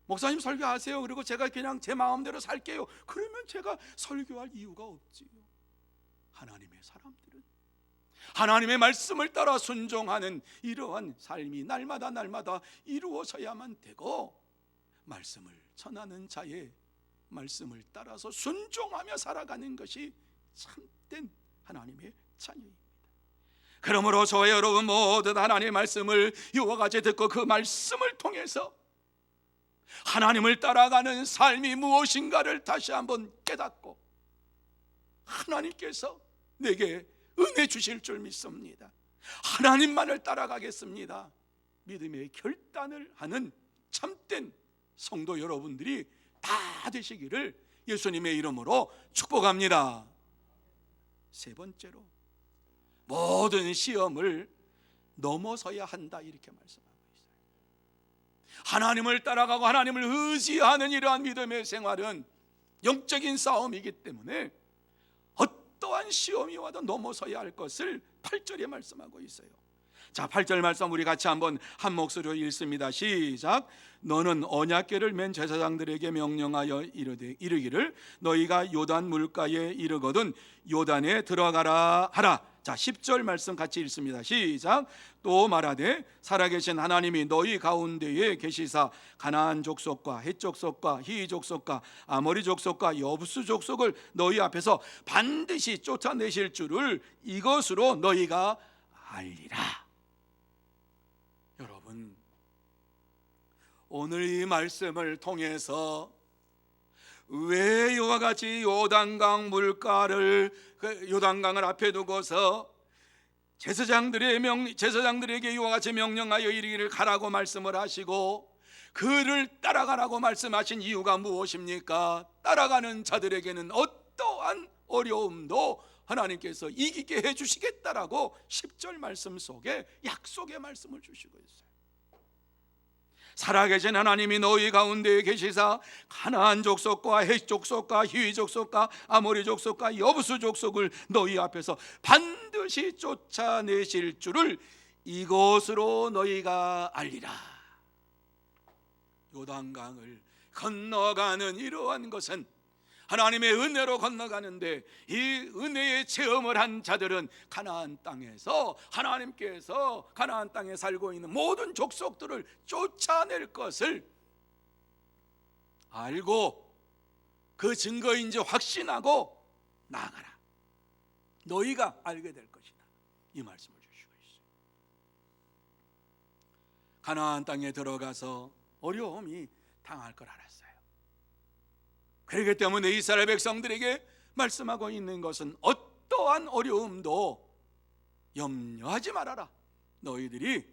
목사님 설교하세요. 그리고 제가 그냥 제 마음대로 살게요. 그러면 제가 설교할 이유가 없지요. 하나님의 사람들은 하나님의 말씀을 따라 순종하는 이러한 삶이 날마다 이루어져야만 되고, 말씀을 전하는 자의 말씀을 따라서 순종하며 살아가는 것이 참된 하나님의 자녀입니다. 그러므로 저와 여러분 모두 하나님의 말씀을 이와 같이 듣고 그 말씀을 통해서 하나님을 따라가는 삶이 무엇인가를 다시 한번 깨닫고 하나님께서 내게 은혜 주실 줄 믿습니다. 하나님만을 따라가겠습니다. 믿음의 결단을 하는 참된 성도 여러분들이 다 되시기를 예수님의 이름으로 축복합니다. 세 번째로, 모든 시험을 넘어서야 한다, 이렇게 말씀하고 있어요. 하나님을 따라가고 하나님을 의지하는 이러한 믿음의 생활은 영적인 싸움이기 때문에 어떠한 시험이 와도 넘어서야 할 것을 8절에 말씀하고 있어요. 자, 8절 말씀 우리 같이 한번 한 목소리로 읽습니다. 시작. 너는 언약궤를 맨 제사장들에게 명령하여 이르기를 너희가 요단 물가에 이르거든 요단에 들어가라 하라. 자, 10절 말씀 같이 읽습니다. 시작. 또 말하되 살아계신 하나님이 너희 가운데에 계시사 가나안 족속과 헷 족속과 히 족속과 아모리 족속과 여부스 족속을 너희 앞에서 반드시 쫓아내실 줄을 이것으로 너희가 알리라. 여러분, 오늘 이 말씀을 통해서 왜 이와 같이 요단강 물가를 요단강을 앞에 두고서 제사장들에게 이와 같이 명령하여 이르기를 가라고 말씀을 하시고 그를 따라가라고 말씀하신 이유가 무엇입니까? 따라가는 자들에게는 어떠한 어려움도 하나님께서 이기게 해주시겠다라고 10절 말씀 속에 약속의 말씀을 주시고 있어요. 살아계신 하나님이 너희 가운데에 계시사 가나안 족속과 헷 족속과 히위 족속과 아모리 족속과 여부스 족속을 너희 앞에서 반드시 쫓아내실 줄을 이것으로 너희가 알리라. 요단강을 건너가는 이러한 것은 하나님의 은혜로 건너가는데, 이 은혜의 체험을 한 자들은 가나안 땅에서 하나님께서 가나안 땅에 살고 있는 모든 족속들을 쫓아낼 것을 알고 그 증거인지 확신하고 나아가라. 너희가 알게 될 것이다, 이 말씀을 주시고 있어요. 가나안 땅에 들어가서 어려움이 당할 걸 알았어요. 그렇기 때문에 이스라엘 백성들에게 말씀하고 있는 것은 어떠한 어려움도 염려하지 말아라. 너희들이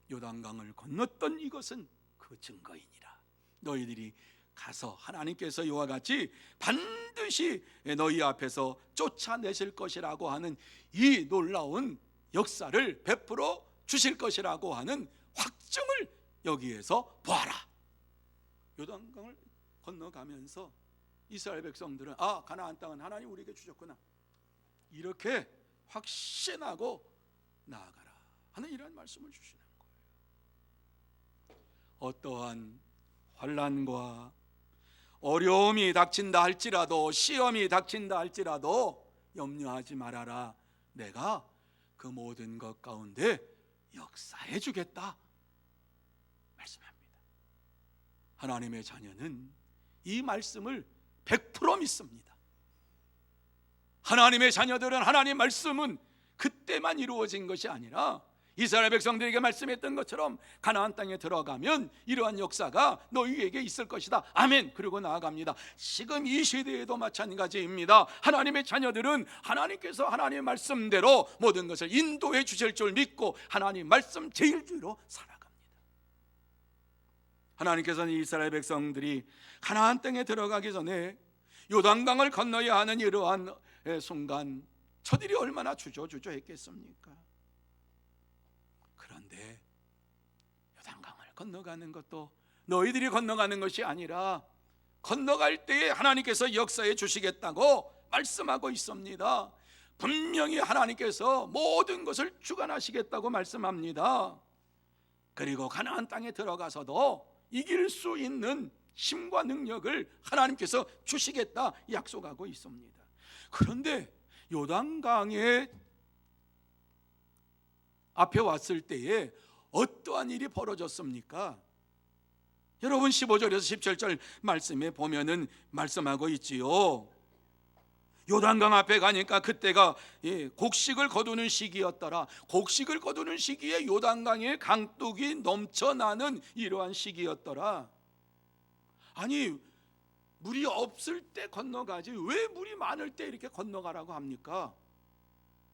요단강을 건넜던 이것은 그 증거이니라. 너희들이 가서 하나님께서 이와 같이 반드시 너희 앞에서 쫓아내실 것이라고 하는 이 놀라운 역사를 베풀어 주실 것이라고 하는 확증을 여기에서 보아라. 요단강을 건너가면서 이스라엘 백성들은 가나안 땅은 하나님 우리에게 주셨구나, 이렇게 확신하고 나아가라 하는 이런 말씀을 주시는 거예요. 어떠한 환난과 어려움이 닥친다 할지라도, 시험이 닥친다 할지라도 염려하지 말아라. 내가 그 모든 것 가운데 역사해 주겠다 말씀합니다. 하나님의 자녀는 이 말씀을 100% 믿습니다. 하나님의 자녀들은 하나님의 말씀은 그때만 이루어진 것이 아니라 이스라엘 백성들에게 말씀했던 것처럼 가나안 땅에 들어가면 이러한 역사가 너희에게 있을 것이다. 아멘. 그리고 나아갑니다. 지금 이 시대에도 마찬가지입니다. 하나님의 자녀들은 하나님께서 하나님의 말씀대로 모든 것을 인도해 주실 줄 믿고 하나님 말씀 제일주의로 살아갑니다. 하나님께서는 이스라엘 백성들이 가나안 땅에 들어가기 전에 요단강을 건너야 하는 이러한 순간 저들이 얼마나 주저했겠습니까? 그런데 요단강을 건너가는 것도 너희들이 건너가는 것이 아니라 건너갈 때에 하나님께서 역사해 주시겠다고 말씀하고 있습니다. 분명히 하나님께서 모든 것을 주관하시겠다고 말씀합니다. 그리고 가나안 땅에 들어가서도 이길 수 있는 힘과 능력을 하나님께서 주시겠다 약속하고 있습니다. 그런데 요단강의 앞에 왔을 때에 어떠한 일이 벌어졌습니까? 여러분 15절에서 17절 말씀에 보면은 말씀하고 있지요. 요단강 앞에 가니까 그때가 곡식을 거두는 시기였더라. 곡식을 거두는 시기에 요단강에 강둑이 넘쳐나는 이러한 시기였더라. 아니, 물이 없을 때 건너가지 왜 물이 많을 때 이렇게 건너가라고 합니까?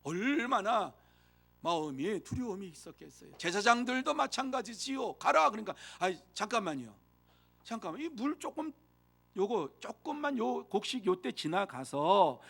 얼마나 마음이 두려움이 있었겠어요. 제사장들도 마찬가지지요. 가라 그러니까 잠깐만요. 잠깐만, 이 물 조금만 요 곡식 요때 지나가서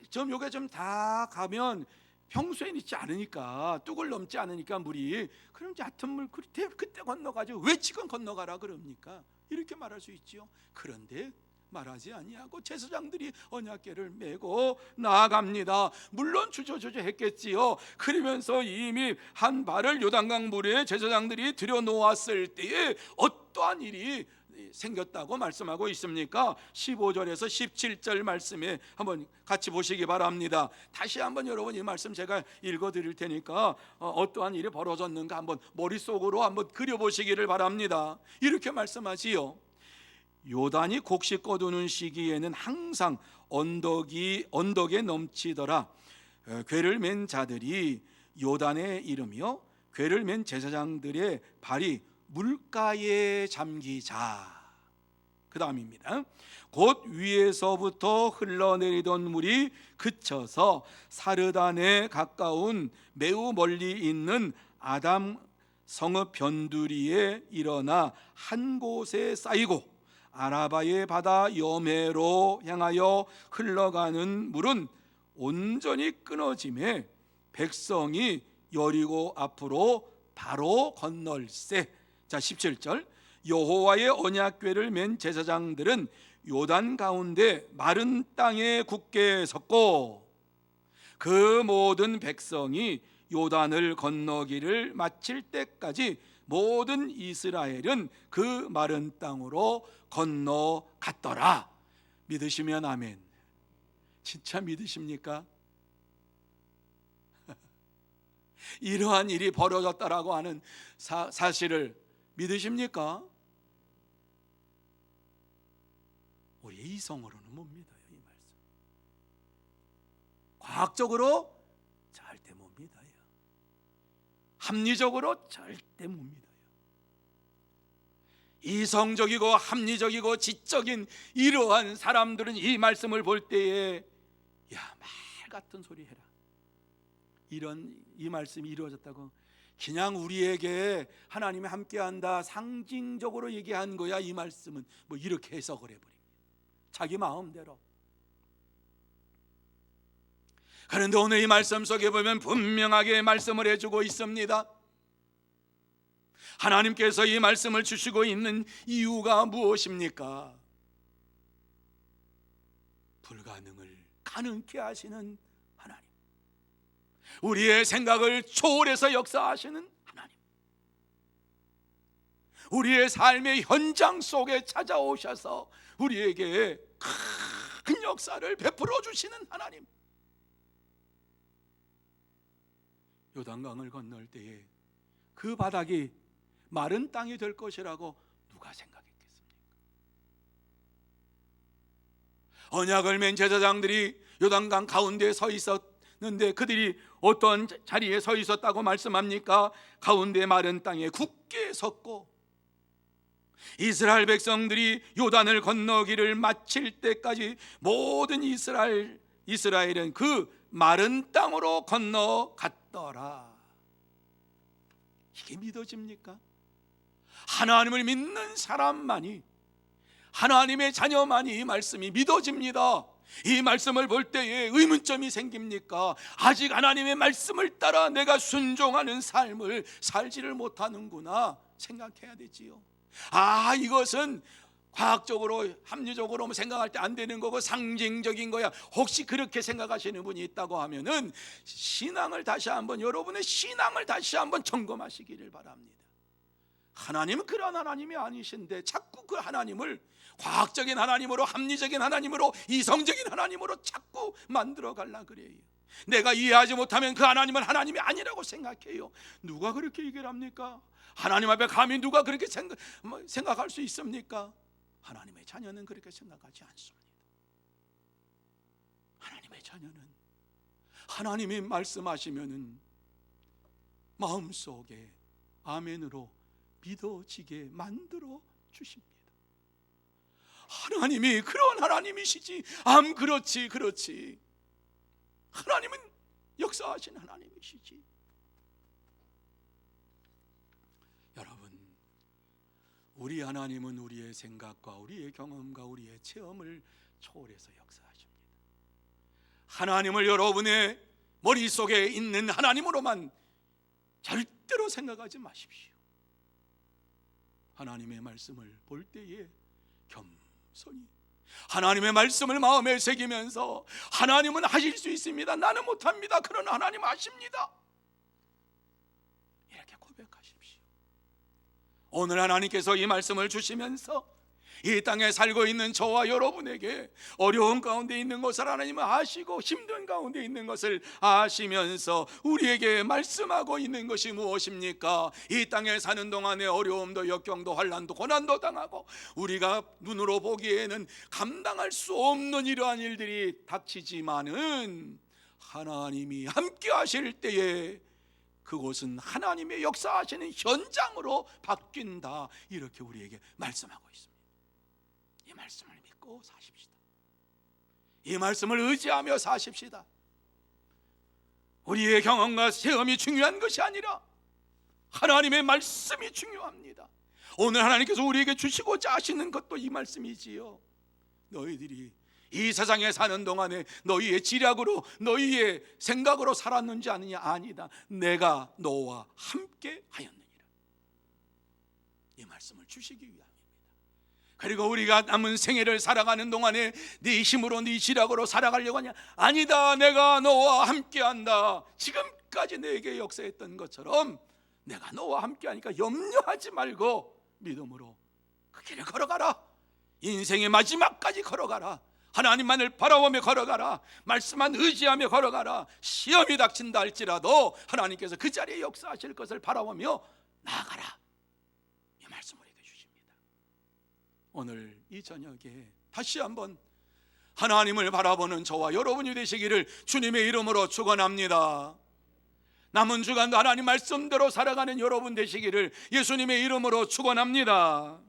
좀 요게 좀 다 가면 평소에 있지 않으니까, 뚝을 넘지 않으니까 물이, 그럼 얕은 물 그때 건너가죠. 왜 지금 건너가라 그럽니까? 이렇게 말할 수 있지요. 그런데 말하지 아니하고 제사장들이 언약궤를 메고 나아갑니다. 물론 주저주저했겠지요. 그러면서 이미 한 발을 요단강 물에 제사장들이 들여놓았을 때에 어떠한 일이 생겼다고 말씀하고 있습니까? 15절에서 17절 말씀에 한번 같이 보시기 바랍니다. 다시 한번 여러분 이 말씀 제가 읽어드릴 테니까 어떠한 일이 벌어졌는가 한번 머릿속으로 한번 그려보시기를 바랍니다. 이렇게 말씀하지요. 요단이 곡식 거두는 시기에는 항상 언덕에 넘치더라. 궤를 맨 자들이 요단에 이르며 궤를 맨 제사장들의 발이 물가에 잠기자. 그 다음입니다. 곧 위에서부터 흘러내리던 물이 그쳐서 사르단에 가까운 매우 멀리 있는 아담 성읍 변두리에 일어나 한 곳에 쌓이고 아라바의 바다 여매로 향하여 흘러가는 물은 온전히 끊어짐에 백성이 여리고 앞으로 바로 건널세. 자, 17절. 여호와의 언약궤를 맨 제사장들은 요단 가운데 마른 땅에 굳게 섰고 그 모든 백성이 요단을 건너기를 마칠 때까지 모든 이스라엘은 그 마른 땅으로 건너갔더라. 믿으시면 아멘. 진짜 믿으십니까? 이러한 일이 벌어졌다라고 하는 사실을 믿으십니까? 우리 이성으로는 못 믿어요. 이 말씀 과학적으로 절대 못 믿어요. 합리적으로 절대 못 믿어요. 이성적이고 합리적이고 지적인 이러한 사람들은 이 말씀을 볼 때에 야, 말 같은 소리 해라. 이 말씀이 이루어졌다고 그냥 우리에게 하나님이 함께한다 상징적으로 얘기한 거야. 이 말씀은 뭐 이렇게 해석을 해버립니다. 자기 마음대로. 그런데 오늘 이 말씀 속에 보면 분명하게 말씀을 해주고 있습니다. 하나님께서 이 말씀을 주시고 있는 이유가 무엇입니까? 불가능을 가능케 하시는 하나님, 우리의 생각을 초월해서 역사하시는 하나님, 우리의 삶의 현장 속에 찾아오셔서 우리에게 큰 역사를 베풀어 주시는 하나님. 요단강을 건널 때에 그 바닥이 마른 땅이 될 것이라고 누가 생각했겠습니까? 언약을 맨 제사장들이 요단강 가운데에 서 있었는데 그들이 어떤 자리에 서 있었다고 말씀합니까? 가운데 마른 땅에 굳게 섰고 이스라엘 백성들이 요단을 건너기를 마칠 때까지 모든 이스라엘은 그 마른 땅으로 건너갔더라. 이게 믿어집니까? 하나님을 믿는 사람만이, 하나님의 자녀만이 이 말씀이 믿어집니다. 이 말씀을 볼 때에 의문점이 생깁니까? 아직 하나님의 말씀을 따라 내가 순종하는 삶을 살지를 못하는구나 생각해야 되지요. 이것은 과학적으로 합리적으로 생각할 때 안 되는 거고 상징적인 거야. 혹시 그렇게 생각하시는 분이 있다고 하면은 신앙을 다시 한번, 여러분의 신앙을 다시 한번 점검하시기를 바랍니다. 하나님은 그런 하나님이 아니신데 자꾸 그 하나님을 과학적인 하나님으로, 합리적인 하나님으로, 이성적인 하나님으로 자꾸 만들어 갈라 그래요. 내가 이해하지 못하면 그 하나님은 하나님이 아니라고 생각해요. 누가 그렇게 얘기를 합니까? 하나님 앞에 감히 누가 그렇게 생각할 수 있습니까? 하나님의 자녀는 그렇게 생각하지 않습니다. 하나님의 자녀는 하나님이 말씀하시면은 마음속에 아멘으로 믿어지게 만들어 주십니다. 하나님이 그런 하나님이시지. 그렇지. 하나님은 역사하신 하나님이시지. 여러분, 우리 하나님은 우리의 생각과 우리의 경험과 우리의 체험을 초월해서 역사하십니다. 하나님을 여러분의 머릿속에 있는 하나님으로만 절대로 생각하지 마십시오. 하나님의 말씀을 볼 때에 겸손히 하나님의 말씀을 마음에 새기면서 하나님은 하실 수 있습니다. 나는 못합니다. 그러나 하나님 하십니다. 이렇게 고백하십시오. 오늘 하나님께서 이 말씀을 주시면서 이 땅에 살고 있는 저와 여러분에게 어려운 가운데 있는 것을 하나님은 아시고 힘든 가운데 있는 것을 아시면서 우리에게 말씀하고 있는 것이 무엇입니까? 이 땅에 사는 동안에 어려움도 역경도 환난도 고난도 당하고 우리가 눈으로 보기에는 감당할 수 없는 이러한 일들이 닥치지만은 하나님이 함께 하실 때에 그곳은 하나님의 역사하시는 현장으로 바뀐다. 이렇게 우리에게 말씀하고 있습니다. 이 말씀을 믿고 사십시다. 이 말씀을 의지하며 사십시다. 우리의 경험과 체험이 중요한 것이 아니라 하나님의 말씀이 중요합니다. 오늘 하나님께서 우리에게 주시고자 하시는 것도 이 말씀이지요. 너희들이 이 세상에 사는 동안에 너희의 지략으로 너희의 생각으로 살았는지 아니냐? 아니다. 내가 너와 함께 하였느니라. 이 말씀을 주시기 위함. 그리고 우리가 남은 생애를 살아가는 동안에 네 힘으로 네 지략으로 살아가려고 하냐? 아니다. 내가 너와 함께한다. 지금까지 내게 역사했던 것처럼 내가 너와 함께하니까 염려하지 말고 믿음으로 그 길을 걸어가라. 인생의 마지막까지 걸어가라. 하나님만을 바라보며 걸어가라. 말씀만 의지하며 걸어가라. 시험이 닥친다 할지라도 하나님께서 그 자리에 역사하실 것을 바라보며 나아가라. 이 말씀을 오늘 이 저녁에 다시 한번 하나님을 바라보는 저와 여러분이 되시기를 주님의 이름으로 축원합니다. 남은 주간도 하나님 말씀대로 살아가는 여러분 되시기를 예수님의 이름으로 축원합니다.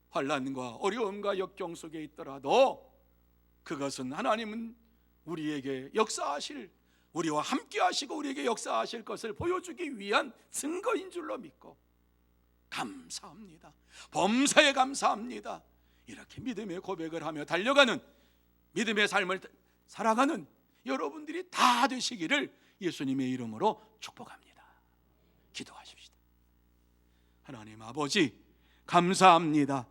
환난과 어려움과 역경 속에 있더라도 그것은 하나님은 우리에게 역사하실, 우리와 함께 하시고 우리에게 역사하실 것을 보여주기 위한 증거인 줄로 믿고 감사합니다. 범사에 감사합니다. 이렇게 믿음의 고백을 하며 달려가는 믿음의 삶을 살아가는 여러분들이 다 되시기를 예수님의 이름으로 축복합니다. 기도하십시다. 하나님 아버지 감사합니다.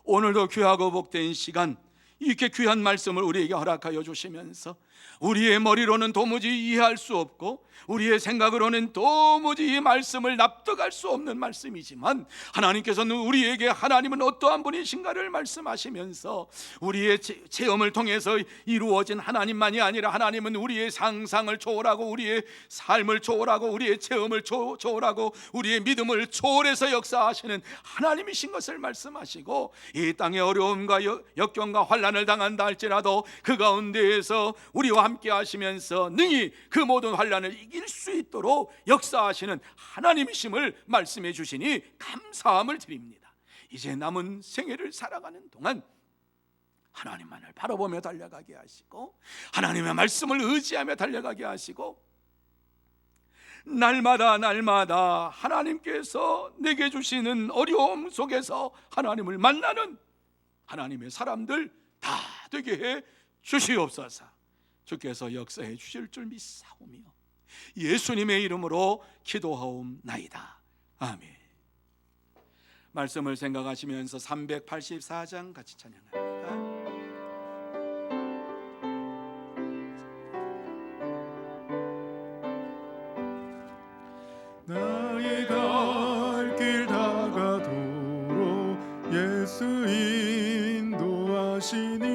오늘도 귀하고 복된 시간, 이렇게 귀한 말씀을 우리에게 허락하여 주시면서 우리의 머리로는 도무지 이해할 수 없고 우리의 생각으로는 도무지 이 말씀을 납득할 수 없는 말씀이지만 하나님께서는 우리에게 하나님은 어떠한 분이신가를 말씀하시면서 우리의 체험을 통해서 이루어진 하나님만이 아니라 하나님은 우리의 상상을 초월하고 우리의 삶을 초월하고 우리의 체험을 초월하고 우리의 믿음을 초월해서 역사하시는 하나님이신 것을 말씀하시고 이 땅의 어려움과 역경과 환난을 당한다 할지라도 그 가운데에서 우리와 함께 하시면서 능히 그 모든 환난을 이길 수 있도록 역사하시는 하나님이심을 말씀해 주시니 감사함을 드립니다. 이제 남은 생애를 살아가는 동안 하나님만을 바라보며 달려가게 하시고 하나님의 말씀을 의지하며 달려가게 하시고 날마다 하나님께서 내게 주시는 어려움 속에서 하나님을 만나는 하나님의 사람들 다 되게 해 주시옵소서. 주께서 역사해 주실 줄 믿사오며 예수님의 이름으로 기도하옵나이다. 아멘. 말씀을 생각하시면서 384장 같이 찬양합니다. 나의 갈 길 다가도록 예수 인도하시니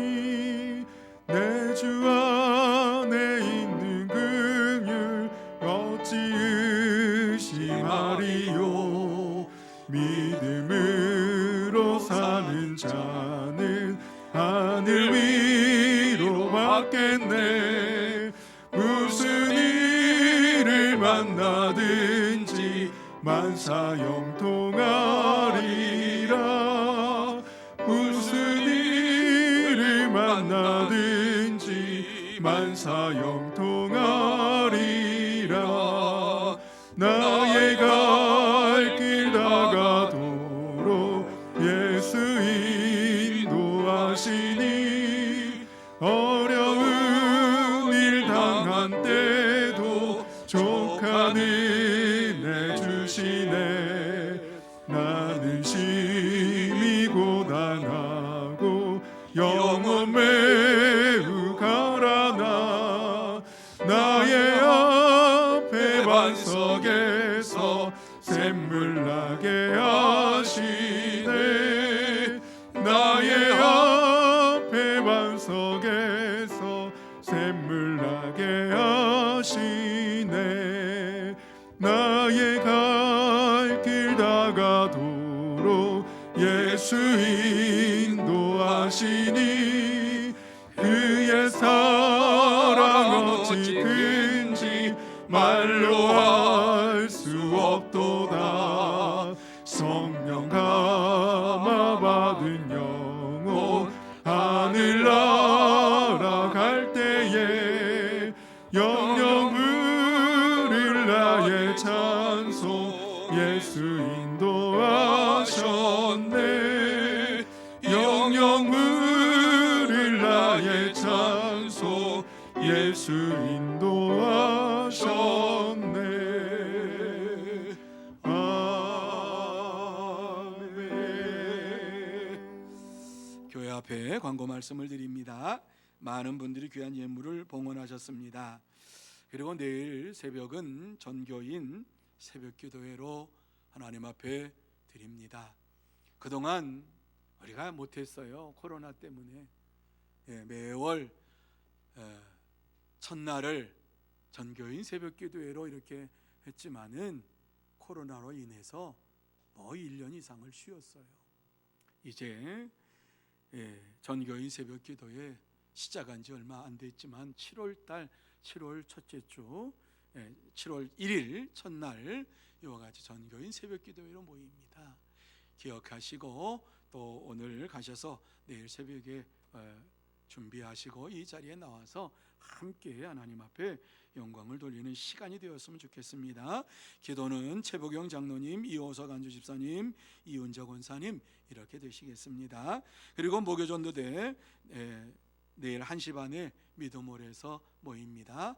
내 주 안에 있는 긍휼 어찌 의심하리요. 믿음으로 사는 자는 하늘 위로 받겠네. 무슨 일을 만나든지 만사 형통하리라. 무슨 일을 만나든지 만사 형통하리라. 나의 갈 길 다가도록 예수 인도하시니 어려운 일 당한 때도 족한 은혜 주시네. 나는 심히 고단하고 영혼 매우 가라나 나의 앞에 반석에서 샘물 나게 하시네. 나의 앞에 반석에서 샘물 나게 하시네. 나의 갈 길 다가도록 예수 인도하시니 그의 사랑 어찌 큰지 말로 할 수 없도다. 성령 감화 받은 영혼 하늘 날아갈 때에 영영 부를 나의 찬송 예수 인도하셨네. 영영 부를 나의 찬송 예수 인도하셨네. 교회 앞에 광고 말씀을 드립니다. 많은 분들이 귀한 예물을 봉헌하셨습니다. 그리고 내일 새벽은 전교인 새벽기도회로 하나님 앞에 드립니다. 그동안 우리가 못했어요. 코로나 때문에. 매월 첫날을 전교인 새벽기도회로 이렇게 했지만은 코로나로 인해서 1년 이상을 쉬었어요. 이제 전교인 새벽기도회 시작한 지 얼마 안 됐지만 7월 첫째 주 7월 1일 첫날 이와 같이 전교인 새벽기도회로 모입니다. 기억하시고 또 오늘 가셔서 내일 새벽에 준비하시고 이 자리에 나와서 함께 하나님 앞에 영광을 돌리는 시간이 되었으면 좋겠습니다. 기도는 최복영 장로님, 이호석 안주 집사님, 이은정 권사님 이렇게 되시겠습니다. 그리고 목요전도대 내일 1시 반에 미도몰에서 모입니다.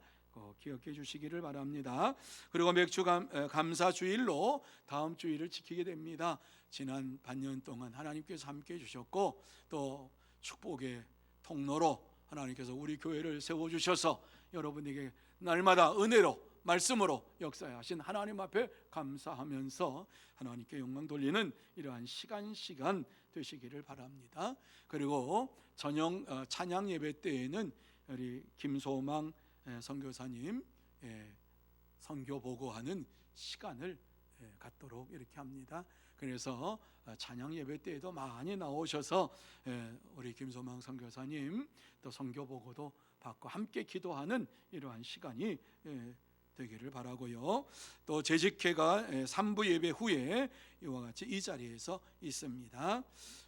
기억해 주시기를 바랍니다. 그리고 맥주 감사 주일로 다음 주일을 지키게 됩니다. 지난 반년 동안 하나님께서 함께 해주셨고 또 축복의 통로로 하나님께서 우리 교회를 세워주셔서 여러분에게 날마다 은혜로 말씀으로 역사하신 하나님 앞에 감사하면서 하나님께 영광 돌리는 이러한 시간 되시기를 바랍니다. 그리고 저녁 찬양 예배 때에는 우리 김소망 선교사님 선교 보고하는 시간을 갖도록 이렇게 합니다. 그래서 찬양 예배 때에도 많이 나오셔서 우리 김소망 선교사님 또 선교 보고도 받고 함께 기도하는 이러한 시간이 되기를 바라고요. 또 재직회가 3부 예배 후에 이와 같이 이 자리에서 있습니다.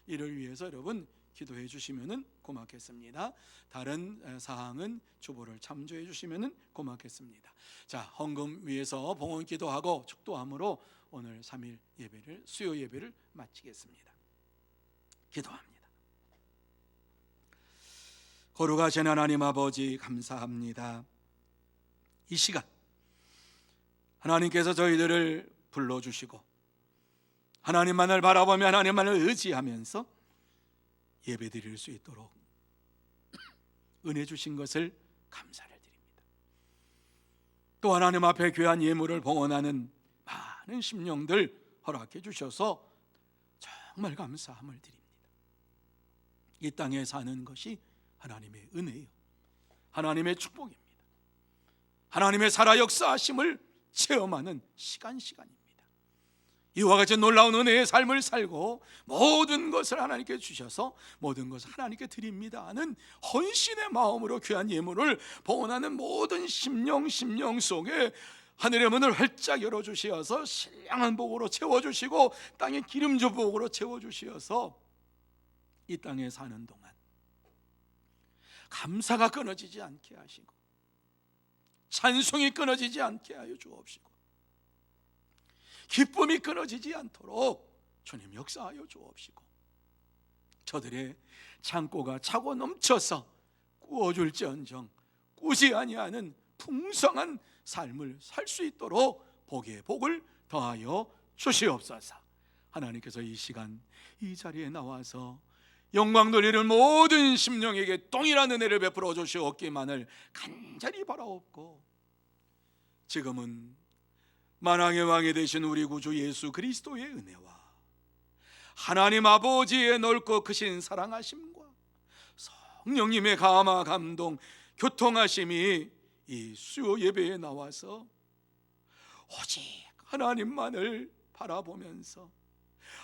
이를 위해서 여러분 기도해 주시면 고맙겠습니다. 다른 사항은 주보를 참조해 주시면 고맙겠습니다. 자, 헌금 위해서 봉헌 기도하고 축도함으로 오늘 3일 예배를 수요 예배를 마치겠습니다. 기도합니다. 거룩하신 하나님 아버지 감사합니다. 이 시간 하나님께서 저희들을 불러주시고 하나님만을 바라보며 하나님만을 의지하면서 예배드릴 수 있도록 은혜 주신 것을 감사를 드립니다. 또 하나님 앞에 귀한 예물을 봉헌하는 많은 심령들 허락해 주셔서 정말 감사함을 드립니다. 이 땅에 사는 것이 하나님의 은혜요, 하나님의 축복입니다. 하나님의 살아 역사하심을 체험하는 시간입니다. 이와 같이 놀라운 은혜의 삶을 살고 모든 것을 하나님께 주셔서 모든 것을 하나님께 드립니다 하는 헌신의 마음으로 귀한 예물을 봉헌하는 모든 심령 속에 하늘의 문을 활짝 열어주시어서 신령한 복으로 채워주시고 땅의 기름져 복으로 채워주시어서 이 땅에 사는 동안 감사가 끊어지지 않게 하시고 찬송이 끊어지지 않게 하여 주옵시고 기쁨이 끊어지지 않도록 주님 역사하여 주옵시고 저들의 창고가 차고 넘쳐서 꾸어줄지언정 꾸지 아니하는 풍성한 삶을 살 수 있도록 복의 복을 더하여 주시옵소서. 하나님께서 이 시간 이 자리에 나와서 영광 돌리는 모든 심령에게 동일한 은혜를 베풀어 주시옵기만을 간절히 바라옵고, 지금은 만왕의 왕이 되신 우리 구주 예수 그리스도의 은혜와 하나님 아버지의 넓고 크신 사랑하심과 성령님의 감화 감동 교통하심이 이 수요 예배에 나와서 오직 하나님만을 바라보면서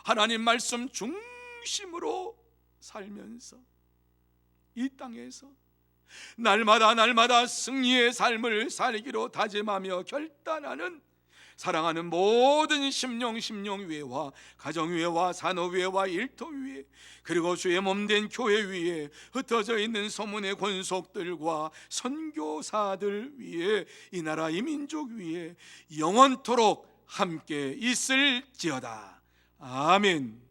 하나님 말씀 중심으로 살면서 이 땅에서 날마다 승리의 삶을 살기로 다짐하며 결단하는 사랑하는 모든 심령 위에와 가정 위에와 산업 위에와 일터 위에 그리고 주의 몸된 교회 위에 흩어져 있는 소문의 권속들과 선교사들 위에 이 나라 이 민족 위에 영원토록 함께 있을지어다. 아멘.